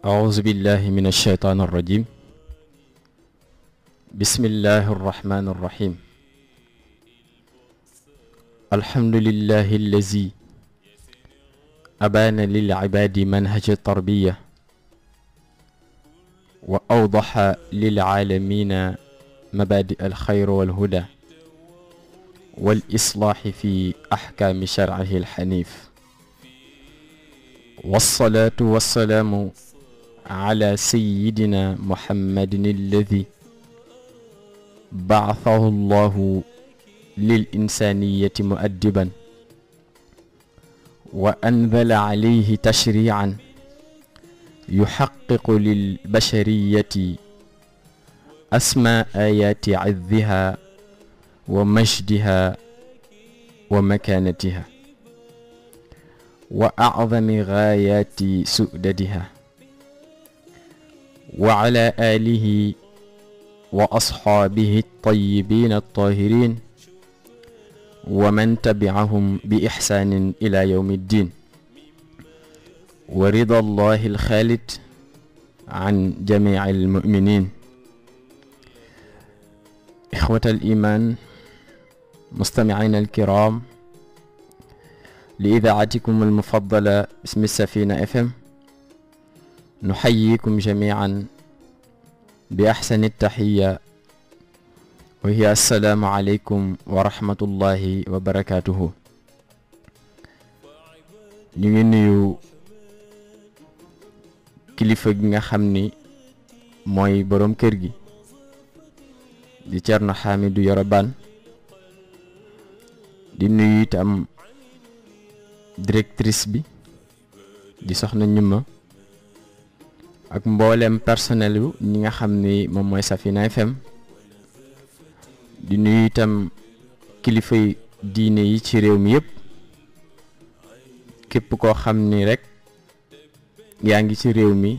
أعوذ بالله من الشيطان الرجيم. بسم الله الرحمن الرحيم. الحمد لله الذي أبان للعباد منهج التربية وأوضح للعالمين مبادئ الخير والهدى والإصلاح في أحكام شرعه الحنيف، والصلاة والسلام على سيدنا محمد الذي بعثه الله للإنسانية مؤدبا وأنزل عليه تشريعا يحقق للبشرية أسمى آيات عزها ومجدها ومكانتها وأعظم غايات سؤددها، وعلى آله وأصحابه الطيبين الطاهرين ومن تبعهم بإحسان إلى يوم الدين، ورضا الله الخالد عن جميع المؤمنين. إخوة الإيمان، مستمعين الكرام لإذاعتكم المفضلة باسم السفينة FM، نحييكم جميعا بأحسن التحية وهي السلام عليكم ورحمة الله وبركاته. ñu ngi nuyu kilifa gi nga xam ni mooy boroom kër gi di Thierno Hamidou Yero Bane, di nuyu itam directrice bi di soxna ñuma ak mboolem personnel yu ñi nga xam ni moom mooy Safina FM, di nuyu itam kilifa diine yi ci réew mi yëpp, képp koo xam ni rek yaa ngi ci réew mi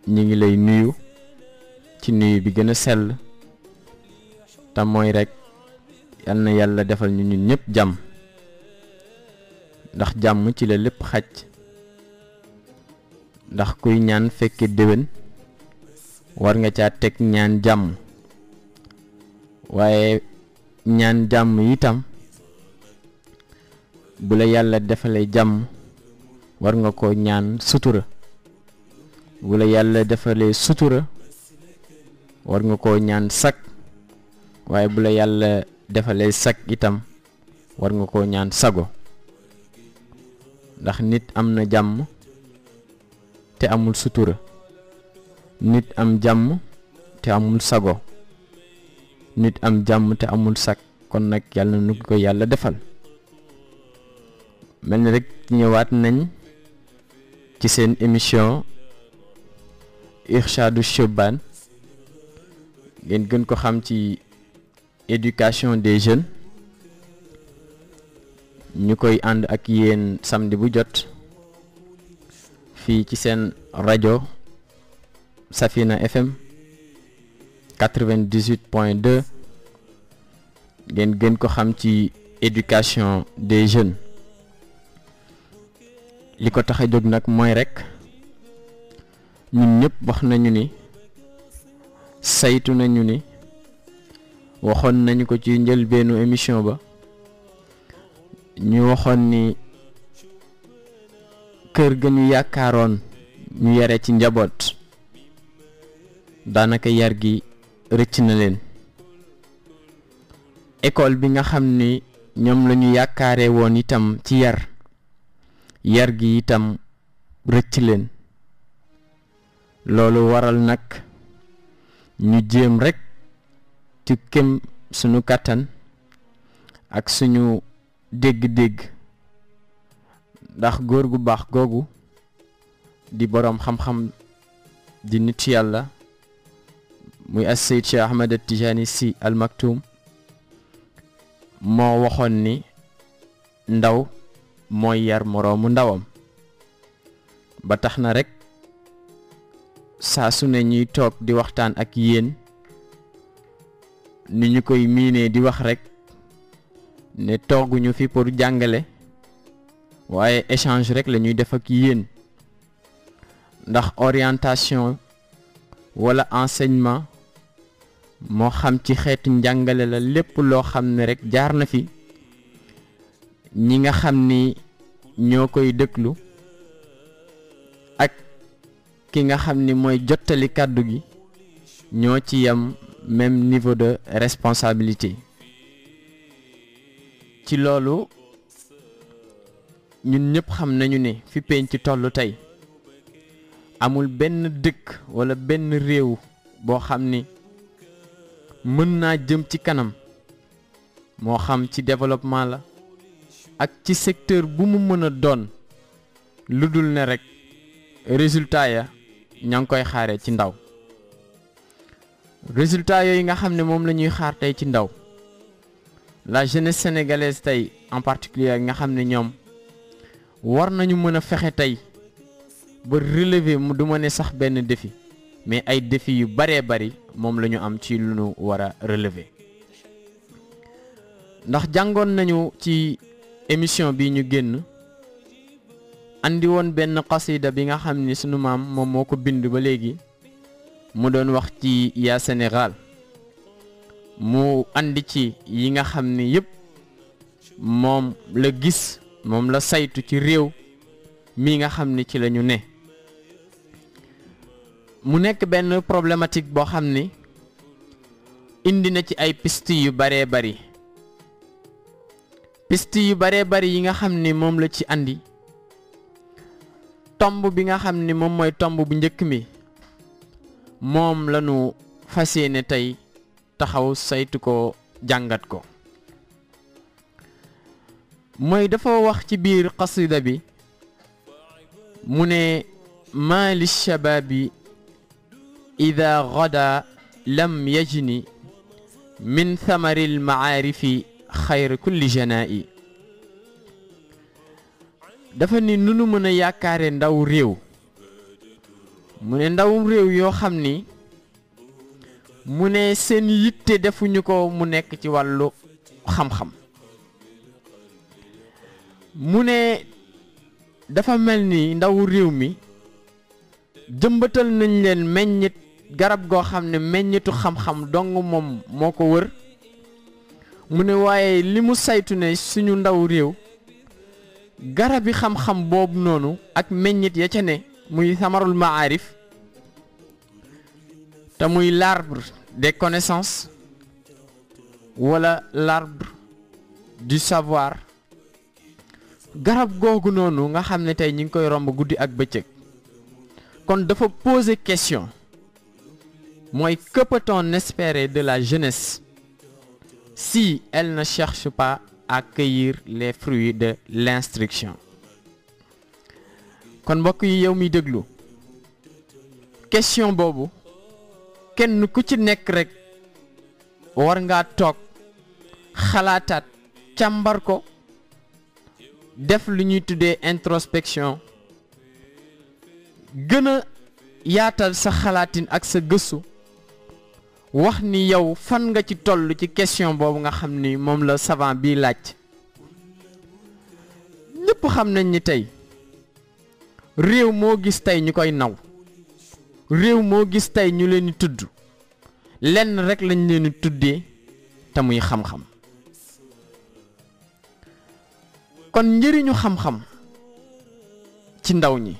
ñi ngi lay nuyu ci nuyu bi gën a sell te mooy rek yal na yàlla defal ñu ñun ñëpp jàmm, ndax jàmm ci la lépp xaj, ndax kuy ñaan fekke déwén war nga caa teg ñaan jàmm, waaye ñaan jàmm itam bu la yàlla defalee jàmm war nga ko ñaan sutura, bu la yàlla defalee sutura war nga ko ñaan sak, waaye bu la yàlla defalee sak itam war nga ko ñaan sago, ndax nit am na jàmm te amul sutura, nit am jàmm te amul sago, nit am jàmm te amul sak. kon nag yàlla na nu ko yàlla defal. mel ni rek ñëwaat nañ ci seen émission Irshadou Choubane, ngeen gën ko xam ci éducation des jeunes, ñu koy ànd ak yéen samedi bu jot fii ci seen rajo Safina FM 98.2, ngeen gën ko xam ci éducation des jeunes. li ko tax a jóg nag mooy rek ñun ñëpp wax nañu ni, saytu nañu ni, waxoon nañu ko ci njëlbeenu émission ba, ñu waxoon ni kër ga ñu yaakaaroon ñu yare ci njaboot daanaka yar gi rëcc na leen. école bi nga xam ni ñoom la ñu yaakaare woon itam ci yar gi itam rëcc leen. loolu waral nag ñu jéem rek ci kem suñu kàttan ak suñu dégg-dégg, ndax góor gu baax googu di boroom xam-xam di nit yàlla muy as-Sayyid Cheikh Ahmed Tijani Sy Al Maktoum moo waxoon ni ndaw mooy yar moroomu ndawam. ba tax na rek saa su ne ñuy toog di waxtaan ak yéen ni ñu koy miinee di wax rek ne tooguñu fi pour jàngale, waaye échange rek la ñuy def ak yéen. ndax orientation wala enseignement moo xam ci xeetu njàngale la lépp loo xam ne rek jaar na fi ñi nga xam ni ñoo koy déglu ak ki nga xam ni mooy jottali kàddu gi ñoo ci yam même niveau de responsabilité. ci loolu ñun ñëpp xam nañu ne fi penc ci tollu tey amul benn dëkk wala benn réew boo xam ni mën naa jëm ci kanam moo xam ci développement la ak ci secteur bu mu mën a doon lu dul ne rek résultat ya ña ngi koy xaaree ci ndaw. résultat yooyu nga xam ne moom la ñuy xaar tey ci ndaw la jeunesse sénégalaise tey en particulier nga xam ne ñoom war nañu mën a fexe tey ba relever mu du ma ne sax benn défi mais ay défis yu baree bari moom la ñu am ci lu ñu war a relever. ndax jàngoon nañu ci émission bi ñu génn andi woon benn qasida bi nga xam ni sunu maam moom moo ko bind ba léegi mu doon wax ci yaa Sénégal mu andi ci yi nga xam ni yëpp moom la gis moom la saytu ci réew mi nga xam ni ci la ñu ne. mu nekk benn problématique boo xam ni indi na ci ay piste yu baree bari piste yu baree bari yi nga xam ni moom la ci andi tomb bi nga xam ni moom mooy tomb bu njëkk mi moom la ñu fas yéene tey taxaw saytu ko jàngat ko. mooy dafa wax ci biir qasida bi mu ne maa li shababi ida gada lam yajni min thamari almaarifi xayr kulli janaa'i. dafa ni nunu mën a yaakaare ndaw réew mu ne ndawum réew yoo xam ni mu ne seen yitte defuñu ko mu nekk ci wàllu xam-xam. mu ne dafa mel ni ndaw réew mi jëmbatal nañ leen meññit garab goo xam ne meññitu xam-xam dong moom moo ko wër. mu ne waaye li mu saytu ne suñu ndaw réew garabi xam-xam boobu noonu ak meññit ya ca ne muy samarul maarif te muy l'arbre des connaissances wala l'arbre du savoir. garab googu noonu nga xam ne tey ñi ngi koy romb guddi ak bëccëg kon dafa poser question mooy que peut-on espérer de la jeunesse si elle ne cherche pas à cueillir les fruits de l'instruction. kon mbokk yi yow miy déglu question boobu kenn ku ci nekk rek war ngaa toog xalaataat càmbar ko def lu ñuy tuddee introspection gën a yaatal sa xalaatin ak sa gëstu wax ni yow fan nga ci toll ci question boobu nga xam ni moom la savant bii laaj. ñëpp xam nañ ni tey réew moo gis tey ñu koy naw réew moo gis tey ñu leen di tudd lenn rek lañ leen di tuddee te muy xam-xam. kon njëriñu xam-xam ci ndaw ñi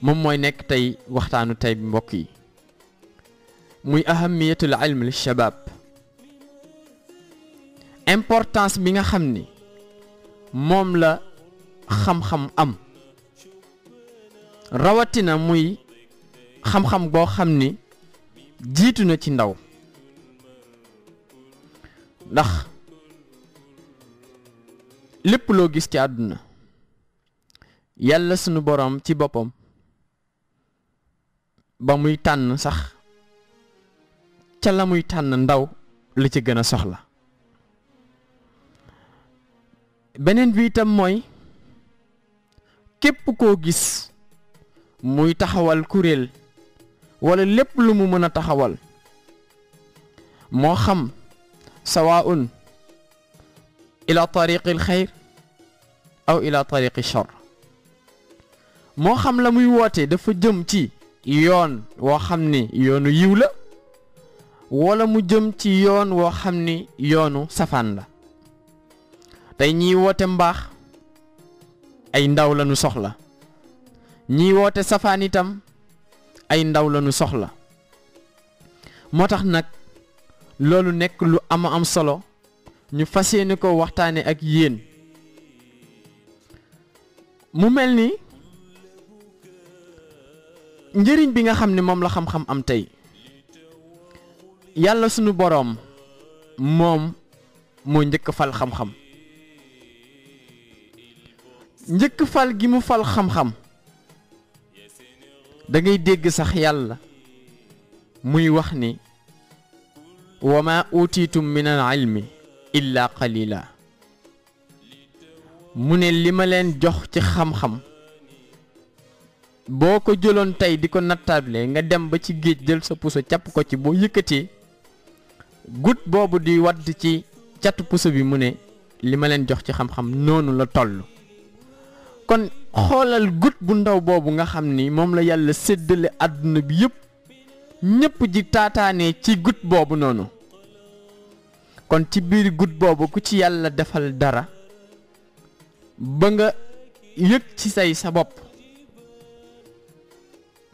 moom mooy nekk tey waxtaanu tey bi mbokk yi muy ahamiyatul ilm li shabab. importance bi nga xam ni moom la xam-xam am rawatina muy xam-xam boo xam ni jiitu na ci ndaw. ndax lépp loo gis ci àdduna yàlla sunu boroom ci boppam ba muy tànn sax ca la muy tànn ndaw la ci gën a soxla. beneen bi itam mooy képp koo gis muy taxawal kuréel walla lépp lu mu mën a taxawal moo xam sawaun ila tariqi alxayr aw ila tariqi shar moo xam la muy woote dafa jëm ci yoon woo xam ni yoonu yiw la wala mu jëm ci yoon woo xam ni yoonu safaan la. tey ñiy woote mbaax ay ndaw lañu soxla, ñiy woote safaan itam ay ndaw lañu soxla. moo tax nag loolu nekk lu am solo ñu fas yéene ko waxtaane ak yéen. mu mel ni njëriñ bi nga xam ne moom la xam-xam am tey, yàlla sunu boroom moom moo njëkk fal xam-xam. njëkk fal gi mu fal xam-xam da ngay dégg sax yàlla muy wax ni wa ma utiitum min al ilmi illa qalila. mu ne li ma leen jox ci xam-xam boo ko jëloon tey di ko nattable nga dem ba ci géej jël sa puso capp ko ci boo yëkkatee gut boobu di wadd ci catu puso bi, mu ne li ma leen jox ci xam-xam noonu la toll. kon xoolal gut bu ndaw boobu nga xam ni moom la yàlla séddale àdduna bi yëpp, ñëpp ji taataanee ci gut boobu noonu. kon ci biir gut boobu ku ci yàlla defal dara ba nga yëg ci sa bopp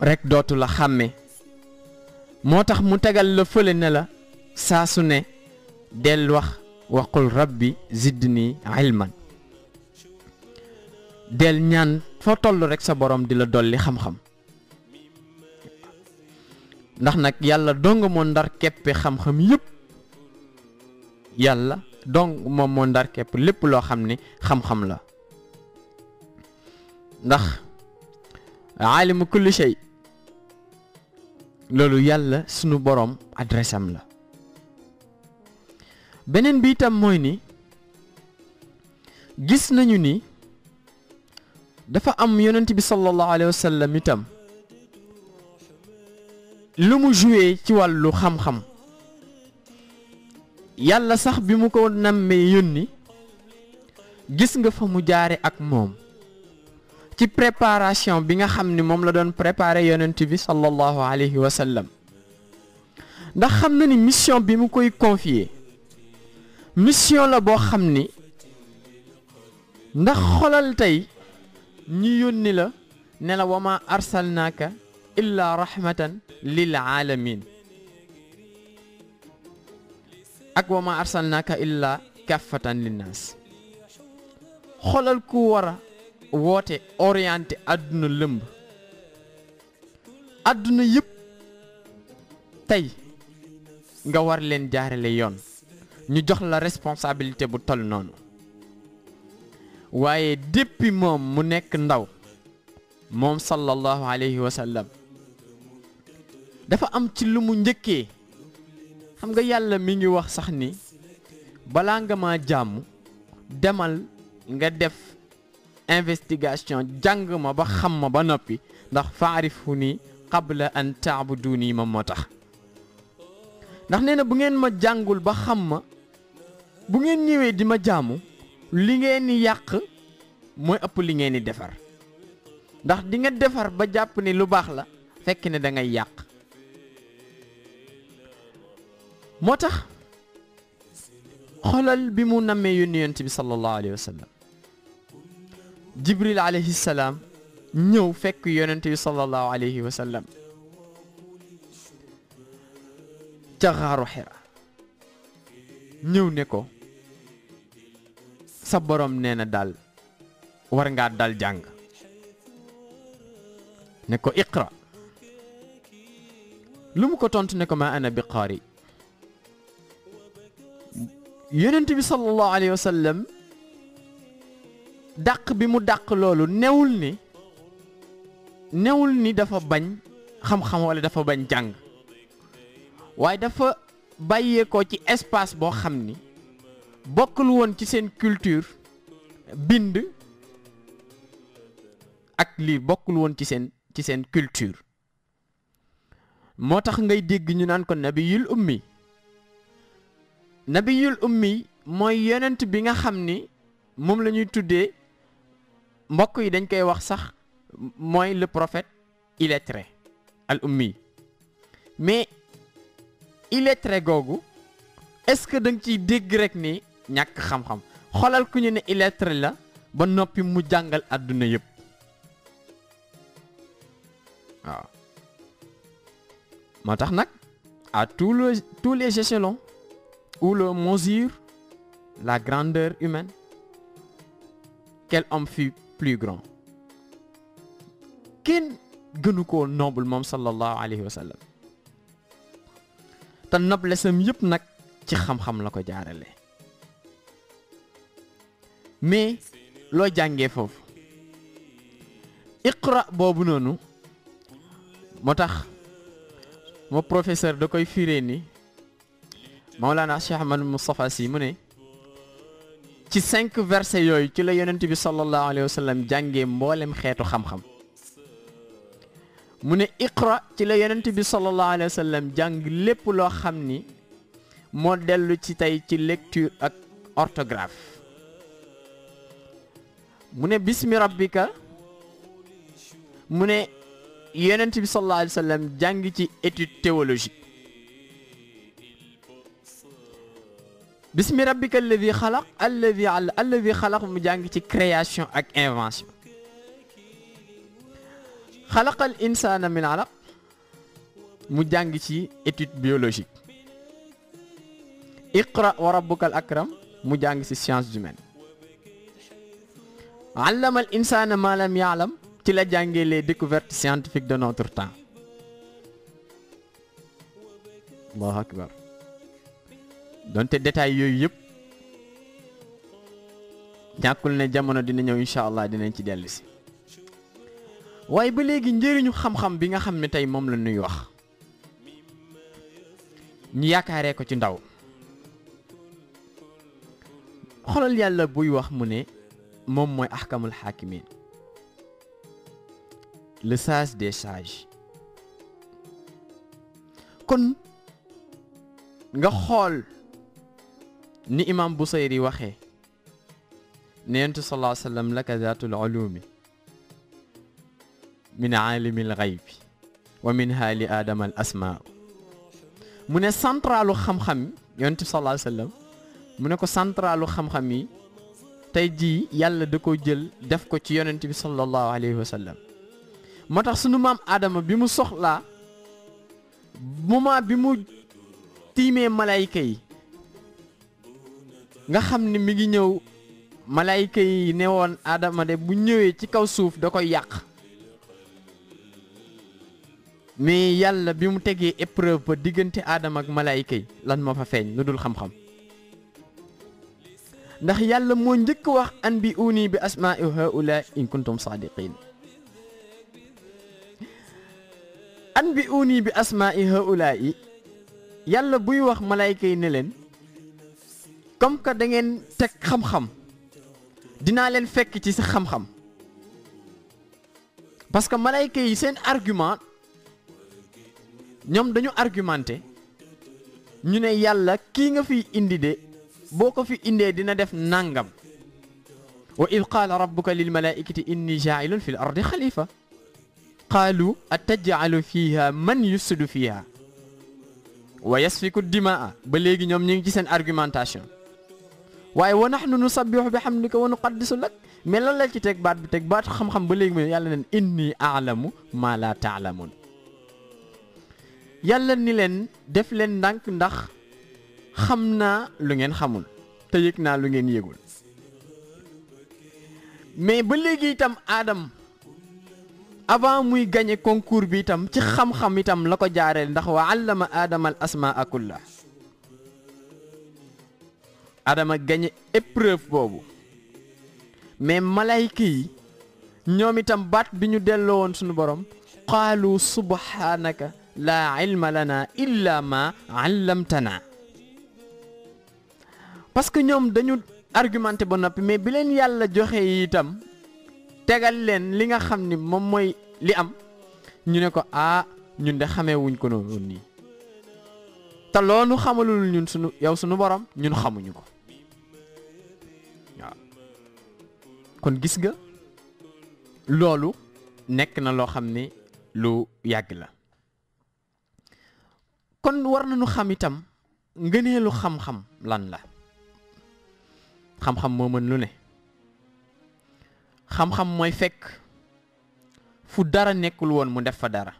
rekk dootu la xàmme. moo tax mu tegal la fële ne la saa su ne del wax waqul rabbi zidni ilman. del ñaan foo toll rekk sa borom di la dolli xam-xam. ndax nag yàlla dong moo ndar keppe xam-xam yëpp. yàlla dong moom moo ndar kepp lépp loo xam ne xam-xam la. ndax aalimu kulli shay loolu yàlla sunu boroom adresse am la. beneen bi itam mooy ni gis nañu ni dafa am yonent bi sallallahu alayhi wa sallam itam lu mu joué ci wàllu xam-xam. yàlla sax bi mu ko nammee yónni gis nga fa mu jaare ak moom ci préparation bi nga xam ni moom la doon préparé yonent bi sallallahu alayhi wa sallam. ndax xam na ni mission bi mu koy confier mission la boo xam ni ndax xolal tey ñu yónni la ne la wa ma arsalnaaka illa rahmatan lil alamin ak wa ma arsalnaaka illa kaffatan linnaas. xolal ku war a woote orienté àdduna lëmb àdduna yëpp tey nga war leen jaarale yoon ñu jox la responsabilité bu toll noonu. waaye depuis moom mu nekk ndaw moom sallallahu alayhi wa sallam dafa am ci lu mu njëkkee. xam nga yàlla mi ngi wax sax ni balaa nga ma jàmm demal nga def investigation jàng ma ba xam ma ba noppi ndax faarifuni qabla an taabuduni ma moo tax. ndax nee na bu ngeen ma jàngul ba xam ma bu ngeen ñëwee di ma jaamu li ngeen di yàq mooy ëpp li ngeen di defar. ndax di nga defar ba jàpp ni lu baax la fekk ne da ngay yàq. moo tax xoolal bi mu nammee yónni yonent bi sallallahu alayhi wa sallam jibril alayhi salaam ñëw fekk yonent bi sallallahu alayhi wa sallam ca xaaru Hira ñëw ne ko sa borom nee na daal war ngaa dal jàng. ne ko iqra. lu mu ko tontu ne ko ma ana bi qaari. yonent bi sallallahu alayhi wa sallam dàq bi mu dàq loolu newul ni dafa bañ xam-xam wala dafa bañ jàng. waaye dafa bàyyeekoo ci espace boo xam ni bokkul woon ci seen culture bind ak lii bokkul woon ci seen culture. moo tax ngay dégg ñu naan ko nabiyul ummi. nabiyul ummi mooy yonent bi nga xam ni moom la ñuy tuddee mbokk yi dañ koy wax sax mooy le prophète illettré al ummi. mais illettré googu est-ce que da nga ciy dégg rek ni ñàkk xam-xam xoolal ku ñu ne illettré la ba noppi mu jàngal àdduna yëpp waaw moo tax nag à tous les échelons où l'on mesure la grandeur humaine, quel homme fut plus grand? Kenn gënu ko noble moom sallallahu alayhi wa sallam te noblesse am yëpp nag ci xam-xam la ko jaarale. mais loo jàngee foofu iqra boobu noonu moo tax moo professeur da koy firee ni Mawlana Cheikh Ahmad Moustapha Sy mu ne ci 5 versets yooyu ci la yonent bi sallallahu alayhi wa sallam jàngee mboolem xeetu xam-xam. mu ne iqra ci la yonent bi sallallahu alayhi wa sallam jàng lépp loo xam ni moo dellu ci tey ci lecture ak orthographe. mu ne bismi rabbika mu ne yonent bi sallallahu alayhi wa sallam jàng ci étude théologique. bismi rabbika alladi xalaq alladi xalaq mu jàng ci création ak invention. xalaqal insaana min alaq mu jàng ci étude biologique. iqra wa rabbukal akram mu jàng ci sciences humaines. allamal insaana ma lam ya'lam ci la jàngee les découvertes scientifiques de notre temps. Allahu akbar. donte détails yooyu yëpp ñàkkul ne jamono dina ñëw incha allah dinañ ci dellu si. waaye ba léegi njëriñu xam-xam bi nga xam ne tey moom la ñuy wax ñu yaakaaree ko ci ndaw. xoolal yàlla buy wax mu ne moom mooy ahkamul hakimin, le sage des sages. kon nga xool ni imam Busayri waxee ne yonent sallallahu alayhi wa sallam laka zaatul ulumi min aalimil ghaybi wa minha li aadama al asmaa. mu ne centralu xam-xam yonent sallallahu alayhi wa sallam mu ne ko centralu xam-xam yi tey jii yàlla da ko jël def ko ci yonent bi sallallahu alayhi wa sallam. moo tax sunu maam Adama bi mu soxlaa moment bi mu tiimee malayka yi nga xam ne mi ngi ñëw malayka yi ne woon Adama de bu ñëwee ci kaw suuf da koy yàq. mais yàlla bi mu tegee épreuve ba diggante Adama ak malayka yi lan moo fa feeñ lu dul xam-xam. ndax yàlla moo njëkk wax an bi uni bi asma'i haula in kuntum sadiqin. an bi uni bi asma'i haula yi yàlla buy wax malayka yi ne leen comme que da ngeen teg xam-xam dinaa leen fekk ci sa xam-xam. parce que malayka yi seen argument ñoom dañu argumenté ñu ne yàlla kii nga fi indi de boo ko fi indee dina def nangam. wa id qaala rabbuka lil malaikati inni jaa'ilun fil ardi xalifa qaalu ataj'alu fiha man yufsidu fiha wa yasfiku dimaa. ba léegi ñoom ñu ngi ci seen argumentation. waaye wa nahnu nusabbihu bihamdika wa nuqaddisu lak mais lan la ci teg baat bi teg baat xam-xam ba léegi mu yàlla neen inni a'lamu ma la ta'lamun. yàlla ni leen def leen ndànk ndax xam naa lu ngeen xamul te yëg naa lu ngeen yëgul. mais ba léegi itam Adam avant muy gagné concours bi itam ci xam-xam itam la ko jaareel ndax wa allama Adama al asmaa kulla. Adama gagné épreuve boobu mais malayka yi ñoom itam baat bi ñu delloo woon suñu borom qaalu subhanaka laa ilma lana illa ma allamtana. parce que ñoom dañu argumenté ba noppi mais bi leen yàlla joxe itam tegal leen li nga xam ni moom mooy li am ñu ne ko ñun de xamee wuñ ko noonu nii te loolu xamalul ñun sunu borom ñun xamuñu ko. waaw kon gis nga loolu nekk na loo xam ne lu yàgg la. kon war nañu xam itam ngëneelu xam-xam lan la. xam-xam moo mën lu ne. xam-xam mooy fekk fu dara nekkul woon mu def fa dara.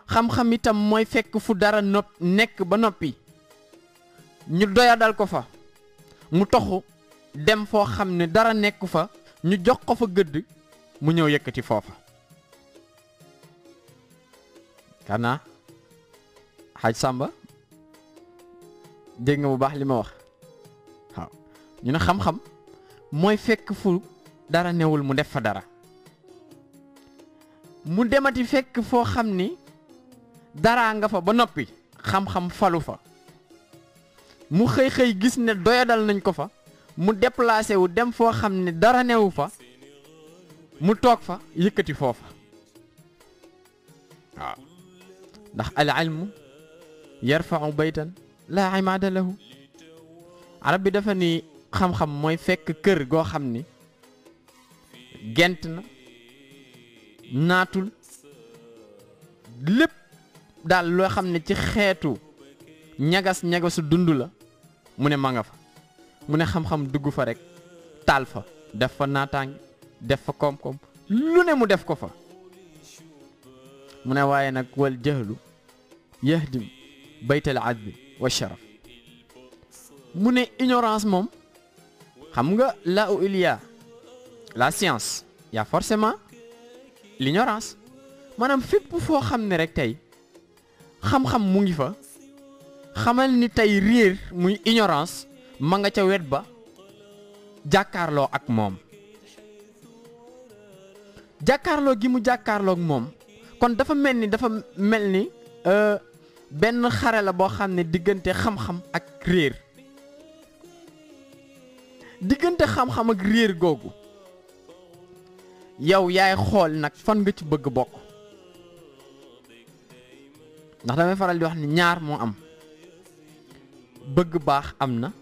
xam-xam itam mooy fekk fu dara nekk ba noppi ñu doyadal ko fa mu toxu dem foo xam ne dara nekku fa ñu jox ko fa gëdd mu ñëw yëkkati foofa. kana xaaj Sàmba dégg nga bu baax li ma wax waaw ñu ne xam-xam mooy fekk fu dara newul mu def fa dara mu demati fekk foo xam ni daraa nga fa ba noppi xam-xam falu fa mu xëy gis ne doyadal nañ ko fa mu déplacé wu dem foo xam ne dara newu fa mu toog fa yëkkati foofa waaw ndax al ilmu yarfa'u baytan laa imaada lahu arab bi dafa ni xam-xam mooy fekk kër goo xam ni gent na naatul lépp daal loo xam ne ci xeetu ñagasu dund la mu ne ma nga fa mu ne xam-xam dugg fa rek taal fa def fa naataange def fa koom-koom lu ne mu def ko fa mu ne waaye nag wal jahlu yahdim baytal adbi wa sharaf mu ne ignorance moom xam nga là où il y a la science y a forcément l'ignorance maanaam fépp foo xam ne rek tey xam-xam mu ngi fa xamal ni tey réer muy ignorance ma nga ca wet ba jàkkaarloo ak moom jàkkaarloo gi mu jàkkaarloog moom kon dafa mel ni benn xare la boo xam ne diggante xam-xam ak réer diggante xam-xam ak réer googu yow yaay xool nag fan nga ci bëgg bokk ndax damay faral di wax ni ñaar moo am bëgg baax am na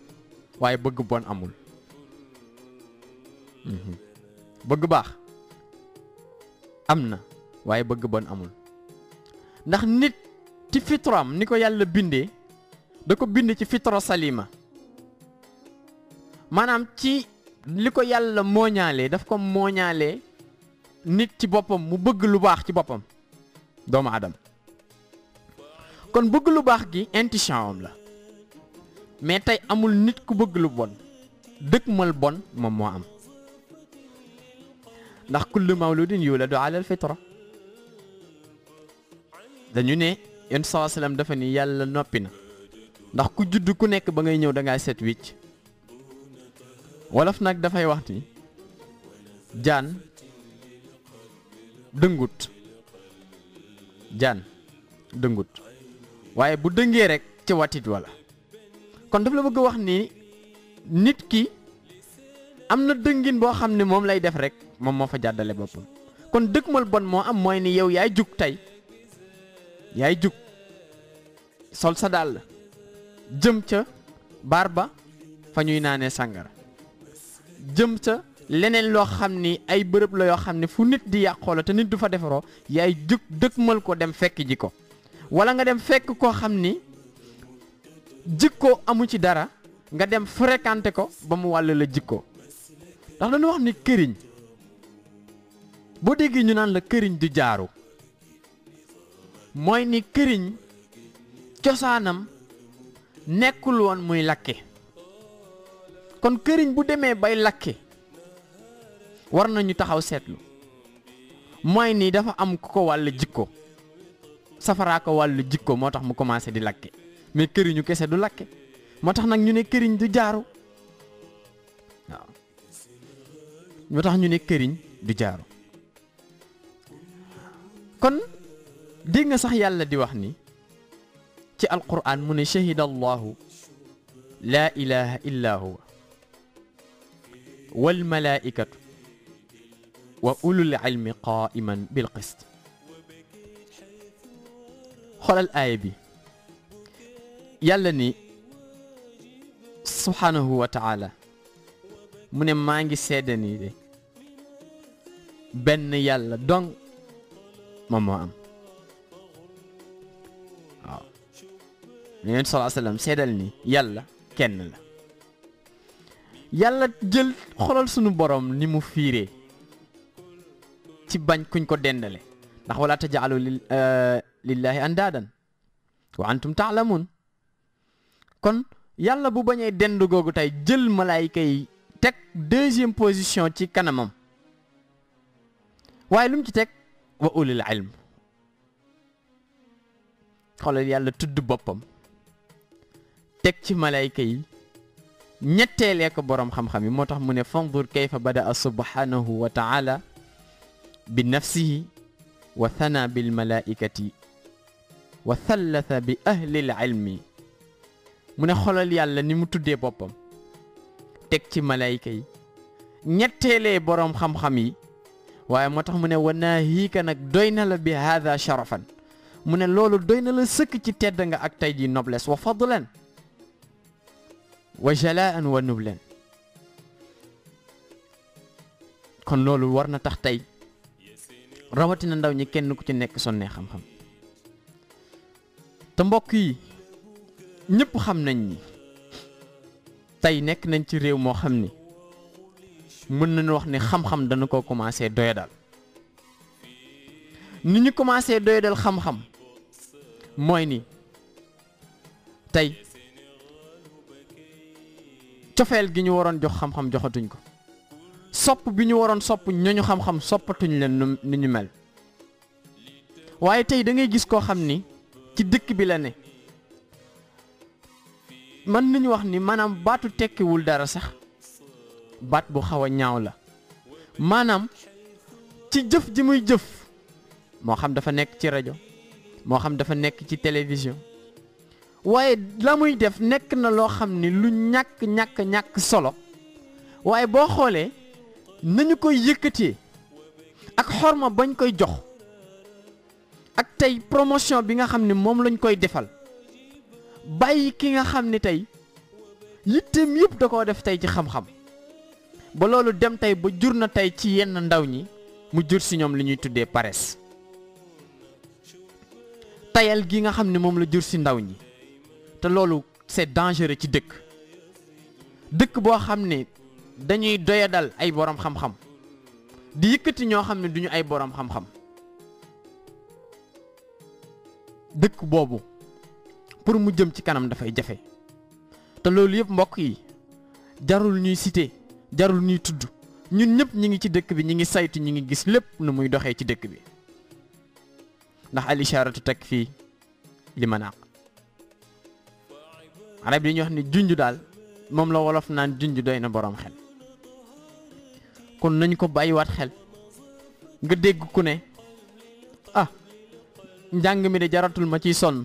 waaye bëgg bon amul bëgg baax am na waaye bëgg bon amul ndax nit ci fitram ni ko yàlla bindee da ko bind ci fitra salima maanaam ci li ko yàlla mooñaalee daf ko mooñaalee nit ci boppam mu bëgg lu baax ci boppam doomu adam kon bëgg lu baax gi intuition am la mais tey amul nit ku bëgg lu bon dëkkmal bon moom moo am ndax kullu mawludin yuladu ala al fitra dañu ne yonent sallallahu alayhi wasallam dafa ni yàlla noppi na ndax ku judd ku nekk ba ngay ñëw da ngaa set wicc wolof nag dafay wax ni jaan dëngut waaye bu dëngee rek ci watit wala kon daf la bëgg wax ni nit ki am na dëngin boo xam ne moom lay def rek moom moo fa jàddale boppam kon dëkkmal bon moo am mooy ni yow yaay jug tey yaay jug sol sa dàll jëm ca baar ba fa ñuy naanee sàngara jëm ca leneen loo xam ni ay bërëb la yoo xam ne fu nit di yàqoo la te nit du fa defaroo yaay jug dëkkmal ko dem fekk ji ko wala nga dem fekk koo xam ni jikko amu ci dara nga dem fréquenté ko ba mu wàll la jikko ndax dañu wax ni këriñ boo déggee ñu naan la këriñ du jaaru mooy ni këriñ cosaanam nekkul woon muy lakke kon këriñ bu demee bay lakke war nañu taxaw seetlu mooy ni dafa am ku ko wàll jikko safaraa ko wàll jikko moo tax mu commencé di lakke mais këriñu kese du lakke moo tax nag ñu ne këriñ du jaaru waaw moo tax ñu ne këriñ du jaaru kon dégg nga sax yàlla di wax ni ci alquran mu ne shahida allahu laa ilaha illa huwa wal malaikatu wa ulul ilmi qaiman bil qist xoolal aaya bi yàlla ni subhanahu wa taala mu ne maa ngi seede nii de benn yàlla dong moom moo am waaw Yonent sallallahu alayhi wa sallam seedal ni yàlla kenn la yàlla jël xolal sunu borom ni mu fiiree ci bañ kuñ ko dendale ndax wala taj'alu lillahi andaadan wa antum ta'lamun kon yàlla bu bañee dend googu tey jël malaayika yi teg deuxième position ci kanamam waaye lu mu ci teg wa ulil ilm xoolal yàlla tudd boppam teg ci malaayika yi ñetteelee ko boroom xam-xam yi moo tax mu ne fanzur kayfa bada'a subhanahu wa ta'ala bi nafsihi wa thana bil malaikati wa thalatha bi ahli al ilmi mu ne xoolal yàlla ni mu tuddee boppam teg ci malaayika yi ñetteelee boroom xam-xam yi waaye moo tax mu ne wa naahiika nag doy na la bi haada sharafan mu ne loolu doy na la sëkk ci tedd nga ak tey ji noblesse wa fadlan wa jalaan wa nublan kon loolu war na tax tey rawatina ndaw ñi kenn ku ci nekk sonnee xam-xam te mbokk yi ñëpp xam nañ ni tey nekk nañ ci réew moo xam ni mën nañu wax ni xam-xam dana ko commencé doyadal ni ñu commencé doyadal xam-xam mooy ni tey cofeel gi ñu waroon jox xam-xam joxatuñ ko sopp bi ñu waroon sopp ñooñu xam-xam soppatuñ leen ni ñu mel waaye tey da ngay gis koo xam ni ci dëkk bi la ne mën nañu wax ni maanaam baatu tekkiwul dara sax baat bu xaw a ñaaw la maanaam ci jëf ji muy jëf moo xam dafa nekk ci rajo moo xam dafa nekk ci télévision waaye la muy def nekk na loo xam ni lu ñàkk solo waaye boo xoolee nañu koy yëkkatee ak xorma bañ koy jox ak tey promotion bi nga xam ne moom lañ koy defal bàyyi ki nga xam ne tey yitteem yëpp da koo def tey ci xam-xam ba loolu dem tey ba jur na tey ci yenn ndaw ñi mu jur si ñoom li ñuy tuddee paresse tayal gi nga xam ne moom la jur si ndaw ñi te loolu c'est dangereux ci dëkk boo xam ne dañuy doyadal ay boroom xam-xam di yëkkati ñoo xam ne duñu ay boroom xam-xam dëkk boobu pour mu jëm ci kanam dafay jafe te loolu yëpp mbokk yi jarul ñuy citer jarul ñuy tudd ñun ñëpp ñi ngi ci dëkk bi ñi ngi saytu ñi ngi gis lépp nu muy doxee ci dëkk bi ndax al isharatu takfi li manaq arab yi dañuy wax ni junj daal moom la wolof naan junj doy na boroom xel kon nañu ko bàyyiwaat xel nga dégg ku ne ah njàng mi de jaratul ma ciy sonn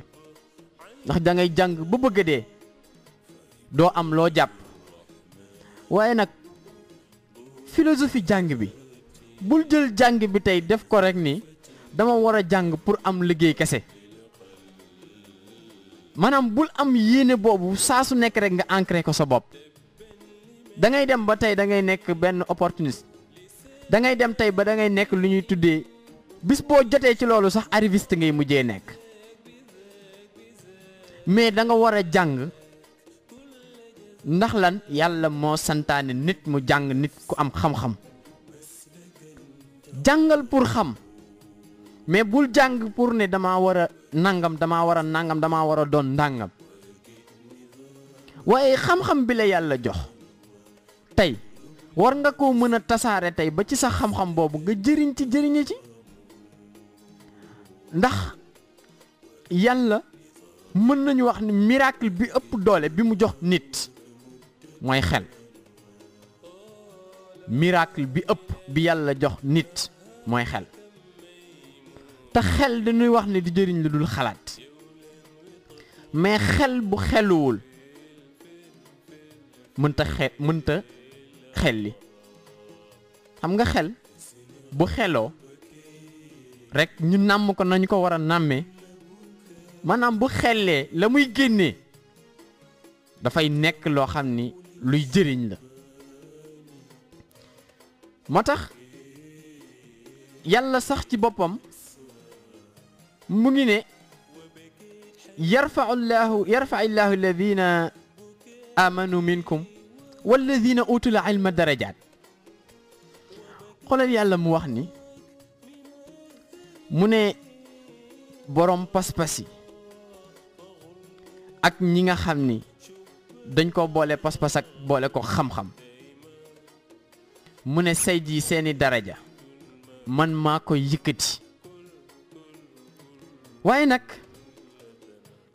ndax da ngay jàng ba bëgg dee doo am loo jàpp waaye nag philosophie jàng bi bul jël jàng bi tey def ko rek ni dama war a jàng pour am liggéey kese maanaam bul am yéene boobu saa su nekk rek nga ancré ko sa bopp da ngay dem ba tey da ngay nekk benn opportuniste da ngay dem tey ba da ngay nekk lu ñuy tuddee bis boo jotee ci loolu sax arriviste ngay mujjee nekk mais da nga war a jàng ndax lan yàlla moo santaane nit mu jàng nit ku am xam-xam jàngal pour xam mais bul jàng pour ne damaa war a nangam damaa war a nangam damaa war a doon ndàngam waaye xam-xam bi la yàlla jox tey war nga ko mën a tasaare tey ba ci sa xam-xam boobu nga jëriñ ci jëriñe ci ndax yàlla mën nañu wax ni miracle bi ëpp doole bi mu jox nit mooy xel miracle bi ëpp bi yàlla jox nit mooy xel te xel dañuy wax ne di jëriñ lu dul xalaat mais xel bu xeluwul mënta xel li xam nga xel bu xeloo rek ñu nàmm ko nañu ko war a nàmmee maanaam bu xellee la muy génnee dafay nekk loo xam ni luy jëriñ la moo tax yàlla sax ci boppam mu ngi ne yarfa'u llahu alladhina amanu minkum walladhina utul ilma darajat. xoolal yàlla mu wax ni mu ne borom pas-pas yi ak ñi nga xam ni dañ ko boole pas-pas ak boole ko xam-xam mu ne say ji seeni daraja man maa koy yëkkati. waaye nag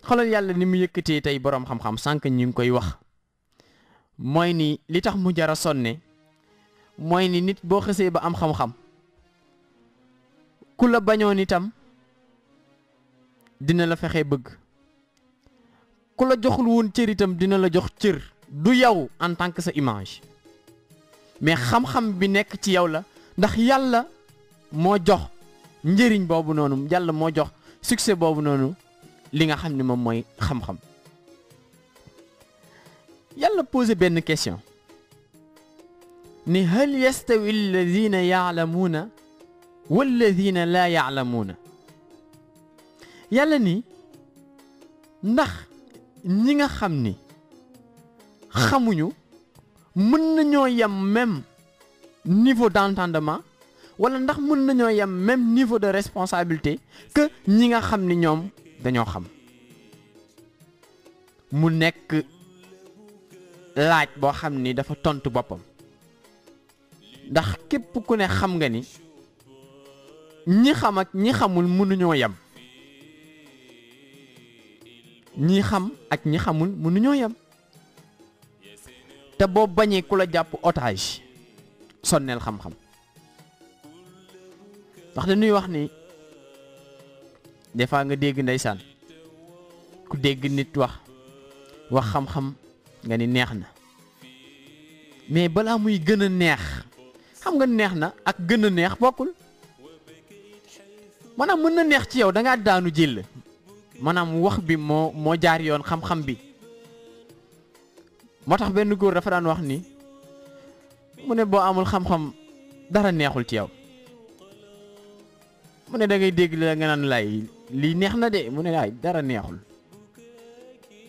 xoolal yàlla ni mu yëkkatee tey borom xam-xam sànq ñu ngi koy wax mooy ni li tax mu jara sonne mooy ni nit boo xësee ba am xam-xam ku la bañoon itam dina la fexe bëgg, ku la joxul woon cër itam dina la jox cër, du yow en tant que sa image mais xam-xam bi nekk ci yow la, ndax yàlla moo jox njëriñ boobu noonu, yàlla moo jox succès boobu noonu li nga xam ne moom mooy xam-xam. yàlla posé benn question ni hal yastawi alladina yaalamuuna walladina laa yaalamuuna. yàlla ni ndax ñi nga xam ni xamuñu mën nañoo yem même niveau d'entendement wala ndax mën nañoo yem même niveau de responsabilité que ñi nga xam ni ñoom dañoo xam. mu nekk laaj boo xam ni dafa tontu boppam, ndax képp ku ne xam nga ni ñi xam ak ñi xamul mënuñoo yem, ñi xam ak ñi xamul mënuñoo yem. te boo bañee ku la jàpp otage sonneel xam-xam, ndax dañuy wax ni des fois nga dégg ndeysaan ku dégg nit wax xam-xam nga ni neex na, mais balaa muy gën a neex, xam nga neex na ak gën a neex bokkul. maanaam mën na neex ci yow da ngaa daanu jël, maanaam wax bi moo jaar yoon, xam-xam bi. moo tax benn góor dafa daan wax ni mu ne boo amul xam-xam dara neexul ci yow. mu ne da ngay dégg la nga naan lay lii neex na de, mu ne laay dara neexul.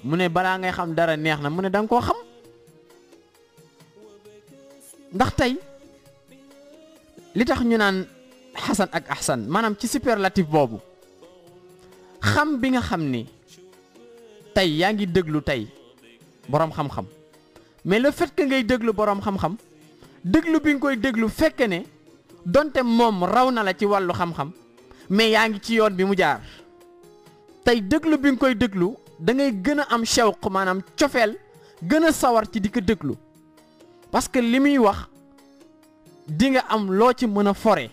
mu ne balaa ngay xam dara neex na, mu ne da nga koo xam. ndax tey li tax ñu naan xasan ak ahsan maanaam ci superlatif boobu, xam bi nga xam ni tey yaa ngi déglu tey boroom xam-xam, mais le fait que ngay déglu boroom xam-xam, déglu bi nga koy déglu fekk ne donte moom raw na la ci wàllu xam-xam mais yaa ngi ci yoon bi mu jaar. tey déglu bi nga koy déglu da ngay gën a am shawq, maanaam cofeel, gën a sawar ci di ko déglu, parce que li muy wax di nga am loo ci mën a fore,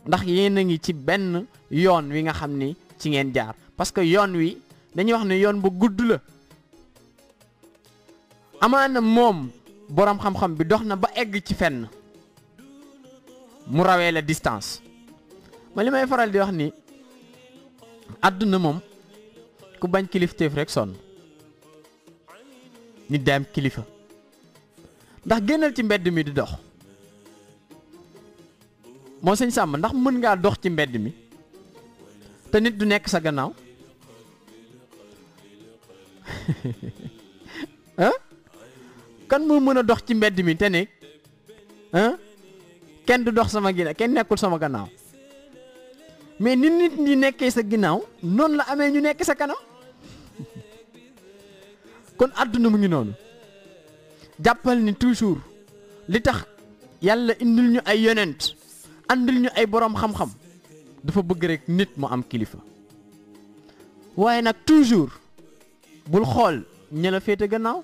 ndax yéen a ngi ci benn yoon wi nga xam ni ci ngeen jaar. parce que yoon wi dañuy wax ne yoon bu gudd la. amaana moom boroom xam-xam bi dox na ba egg ci fenn mu rawee la distance. ma li may faral di wax ni àdduna moom ku bañ kilifteef rek sonn. nit day am kilifa, ndax génnal ci mbedd mi di dox. moo sëñ Sàmba ndax mën ngaa dox ci mbedd mi te nit du nekk sa gannaaw? kan moo mën a dox ci mbedd mi te ne kenn du dox sama ginnaaw, kenn nekkul sama gannaaw? mais ni nit ñi nekkee sa ginnaaw noonu la amee ñu nekk sa kanam. kon àdduna mu ngi noonu. jàppal ni toujours li tax yàlla indil ñu ay yonent, andil ñu ay boroom xam-xam, dafa bëgg rek nit mu am kilifa. waaye nag toujours bul xool ña la féete gannaaw,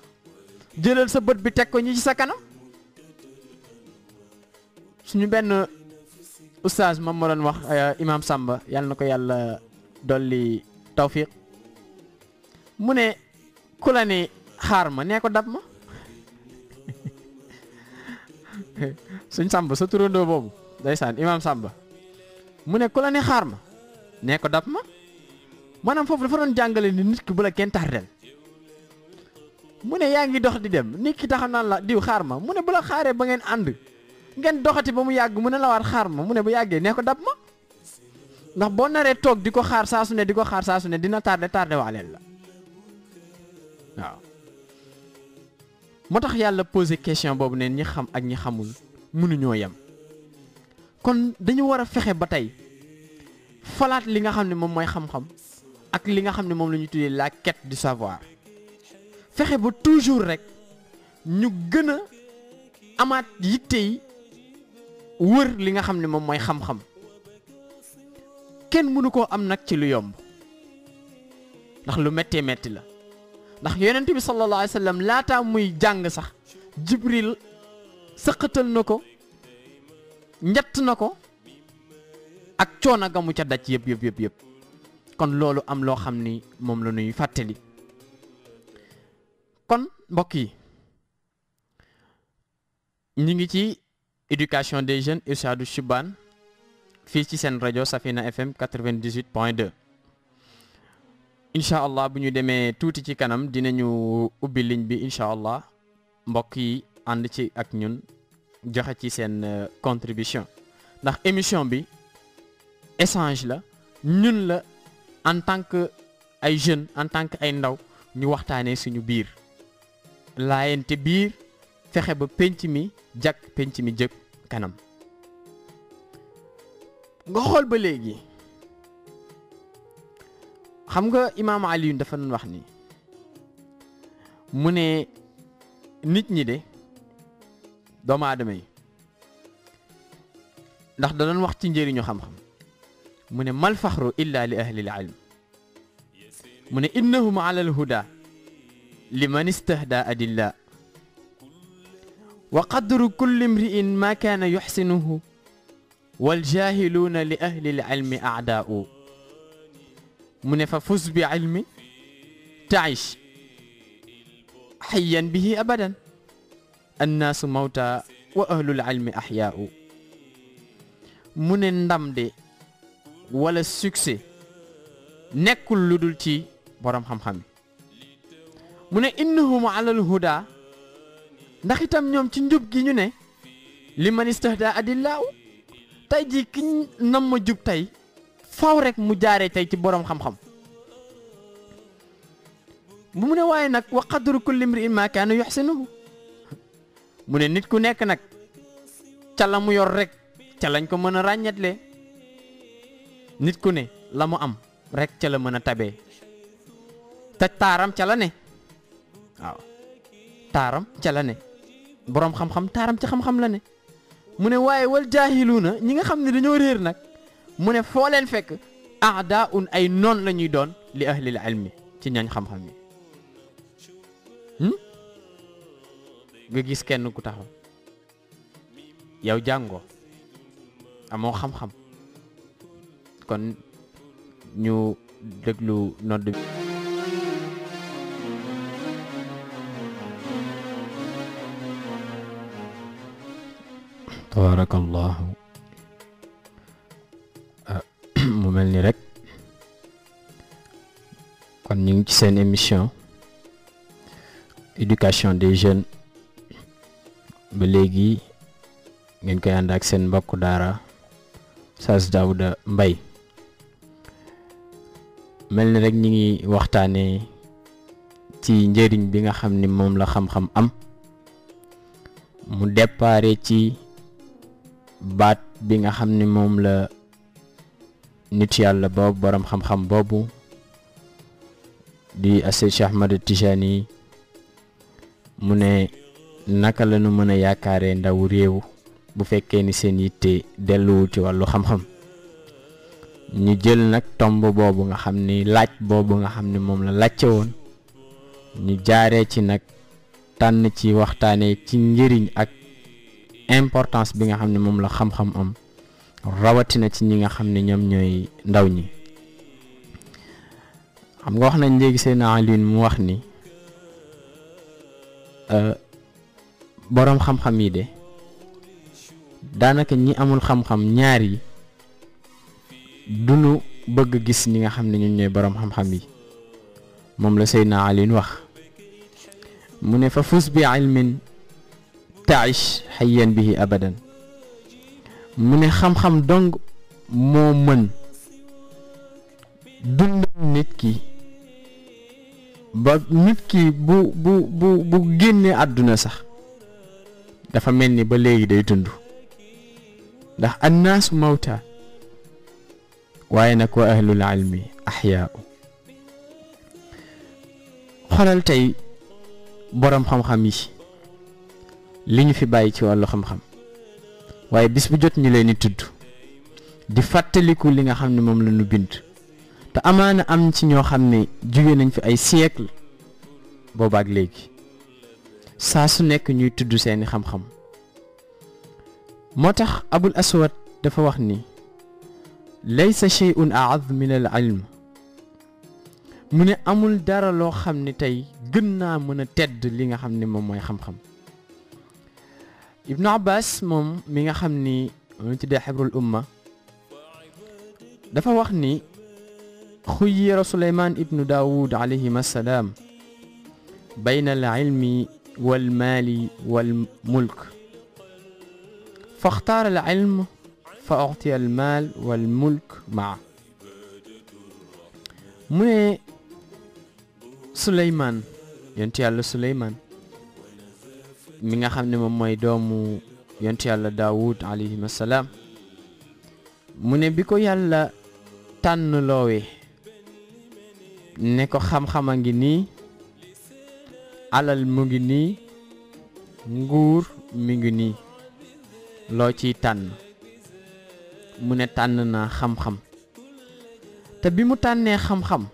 jëlal sa bët bi teg ko ñi ci sa kanam. suñu benn oustaz moom ma doon wax Imam Samba, yàlla na ko yàlla dolli tawfiq, mu ne ku la ne xaar ma nee ko dab ma. suñ Samba sa turandoo boobu ndeysaan Imam Samba, mu ne ku la ne xaar ma nee ko dab ma. maanaam foofu dafa doon jàngale ni nit ki bu la kenn tardel. mu ne yaa ngi dox di dem nit ki taxaw naan la diw xaar ma, mu ne bu la xaaree ba ngeen ànd ngeen doxati ba mu yàgg mu ne la waat xaar ma mu ne bu yàggee nee ko dab ma ndax boo naree toog di ko xaar saa su ne dina tardé waaleel la waaw. moo tax yàlla posé question boobu ne ñi xam ak ñi xamul mënuñoo yem kon dañu war a fexe ba tey falaat li nga xam ne moom mooy xam-xam ak li nga xam ne moom la ñu tuddee la quête du savoir fexe ba toujours rek ñu gën a amaat yitte yi wër li nga xam ne moom mooy xam-xam kenn mënu koo am nag ci lu yomb ndax lu méttee métti la ndax yonent bi sallallahu alayhi wa sallam laataa muy jàng sax Jibril sëqatal na ko njett na ko ak coono ga mu ca daj yëpp kon loolu am loo xam ni moom la ñuy fàttali kon mbokk yi ñi ngi ci éducation des jeunes Irshadou Choubane fii ci seen rajo Safina FM 98.2 incha allah bu ñu demee tuuti ci kanam dinañu ubbi ligne bi incha allah mbokk yi ànd ci ak ñun joxe ci seen contribution ndax émission bi échange la ñun la en tant que ay jeunes en tant que ay ndaw ñu waxtaanee suñu biir laayante biir fexe ba penc mi jag penc mi jëg kanam nga xool ba léegi xam nga imaam Aliyun dafa doon wax ni mu ne nit ñi de doomu aadama yi ndax da doon wax ci njëriñu xam-xam mu ne mal faxru illa li ahli al ilm mu ne innahum ala al huda liman istahda adilla wa qadru kulli imri'in ma kaana yuxsinuhu wal jaahiluuna li ahli al ilmi a'daa'u mu ne fa fus bi ilmi taish xayyan bihi abadan annaasu mawta wa ahlul ilmi ahyaa'u mu ne ndam de wala succès nekkul lu dul ci borom xam-xam mu ne innahum alal huda ndax itam ñoom ci njub gi ñu ne li man istahda adillaahu tey ji ki nam ma jub tey faw rek mu jaaree tey ci borom xam-xam mu ne waaye nag wa qadru kulli imri'in ma kaana yuhsinuhu mu ne nit ku nekk nag ca la mu yor rek ca lañ ko mën a ràññetle nit ku ne la mu am rek ca la mën a tabee te taaram ca la ne waaw taaram ca la ne boroom xam-xam taaram ca xam-xam la ne mu ne waaye wal jaahiluuna ñi nga xam ne dañoo réer nag mu ne foo leen fekk a'daa'un ay noon la ñuy doon li ahlil ilmi ci ñañ xam-xam yi nga gis kenn ku taxaw yow jàngoo amoo xam-xam kon ñu déglu nodd bi tabarakallahu mu mel ni rek kon ñu ngi ci seen émission éducation des jeunes ba léegi ngeen koy ànd ak seen mbokku daara Oustaz Daouda Mbaye mel ni rek ñi ngi waxtaanee ci njëriñ bi nga xam ni moom la xam-xam am mu déparé ci baat bi nga xam ni moom la nit yàlla boobu borom xam-xam boobu di Cheikh Ahmad Tijani mu ne naka la ñu mën a yaakaaree ndaw réew bu fekkee ni seen yitte delluwul ci wàllu xam-xam ñu jël nag tomb boobu nga xam ni laaj boobu nga xam ni moom la laajte woon ñu jaaree ci nag tànn ci waxtaanee ci njëriñ ak importance bi nga xam ne moom la xam-xam am rawatina ci ñi nga xam ne ñoom ñooy ndaw ñi xam nga wax nañ léegi seen Alioune mu wax ni boroom xam-xam yi de daanaka ñi amul xam-xam ñaar yi duñu bëgg gis ñi nga xam ne ñoom ñooy boroom xam-xam yi moom la Seydina Alioune wax mu ne fa fus bi ilmin taish hayyan bihi abadan mu ne xam-xam dong moo mën dundal nit ki ba nit ki bu génnee àdduna sax dafa mel ni ba léegi day dund ndax annaasu mawta waaye nag wa ahlul ilmi ahyaa'u xoolal tey boroom xam-xam yi li ñu fi bàyyi ci wàllu xam-xam waaye bis bu jot ñu leen di tudd di fàttaliku li nga xam ne moom la ñu bind te amaana am ci ñoo xam ne jóge nañ fi ay siècle boobaak léegi saa su nekk ñuy tudd seeni xam-xam moo tax abul aswad dafa wax ni laysa shay'un a'azz min al ilm mu ne amul dara loo xam ne tey gën naa mën a tedd li nga xam ne moom mooy xam-xam ibnu abbas moom mi nga xam ni ñu tuddee xibrul umma dafa wax ni xuyyira suleymaan ibnu daawud alayhim assalaam bayna al ilmi wal maali wal mulk fa axtaara al ilm fa u'tiya al maal wal mulk maa mu ne suleymaan yonent yàlla suleymaan mi nga xam ne moom mooy doomu yonent yàlla daawud alayhim assalaam mu ne bi ko yàlla tànn loowee ne ko xam-xam a ngi nii alal mu ngi nii nguur mi ngi nii loo ciy tànn mu ne tànn naa xam-xam te bi mu tànnee xam-xam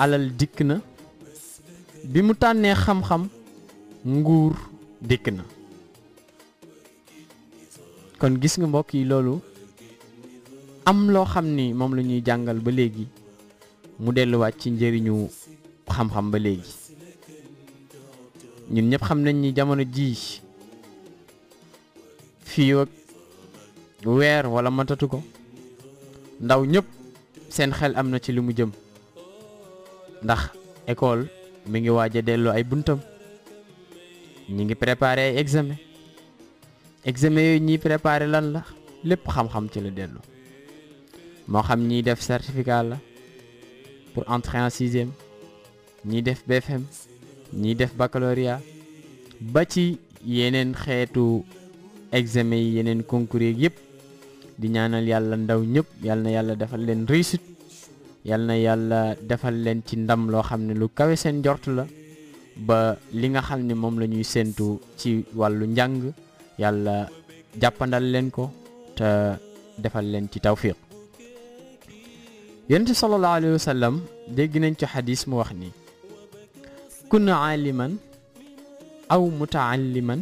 alal dikk na bi mu tànnee xam-xam nguur dikk na kon gis nga mbokk yi loolu am loo xam ni moom la ñuy jàngal ba léegi mu delluwaat ci njëriñu xam-xam ba léegi ñun ñëpp xam nañ ni jamono jii fii ak weer wala matatu ko ndaw ñëpp seen xel am na ci li mu jëm ndax école mi ngi waaj a delloo ay buntam ñi ngi préparé ay examen yooyu ñiy préparé lan la lépp xam-xam ci la dellu moo xam ñiy def certificat la pour entrer en sixième ñiy def BFM ñiy def baccalauréat ba ci yeneen xeetu examen yi yeneen concours yi yëpp di ñaanal yàlla ndaw ñëpp yal na yàlla defal leen réussite yal na yàlla defal leen ci ndam loo xam ne lu kawe seen njort la ba li nga xam ne moom la ñuy séentu ci wàllu njàng yàlla jàppandal leen ko te defal leen ci tawfiq yonent sallallahu alayhi wa sallam dégg nañ ci xadis mu wax ni kun aaliman aw mutaalliman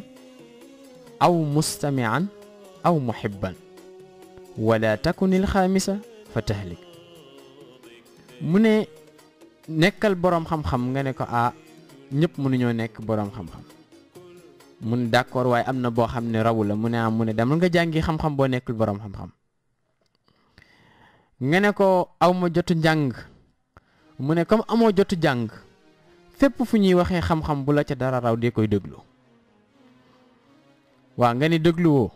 aw mustamian aw muhibban wala takunil xaamisa fa tahlik mu ne nekkal boroom xam-xam nga ne ko ñëpp mënuñoo nekk boroom xam-xam mu ne d'accord waaye am na boo xam ne rawu la mu ne mu ne demal nga jàngi xam-xam boo nekkul boroom xam-xam nga ne ko aw ma jotu njàng mu ne comme amoo jotu jàng fépp fu ñuy waxee xam-xam bu la ca dara raw dee koy déglu waa nga ni dégluwoo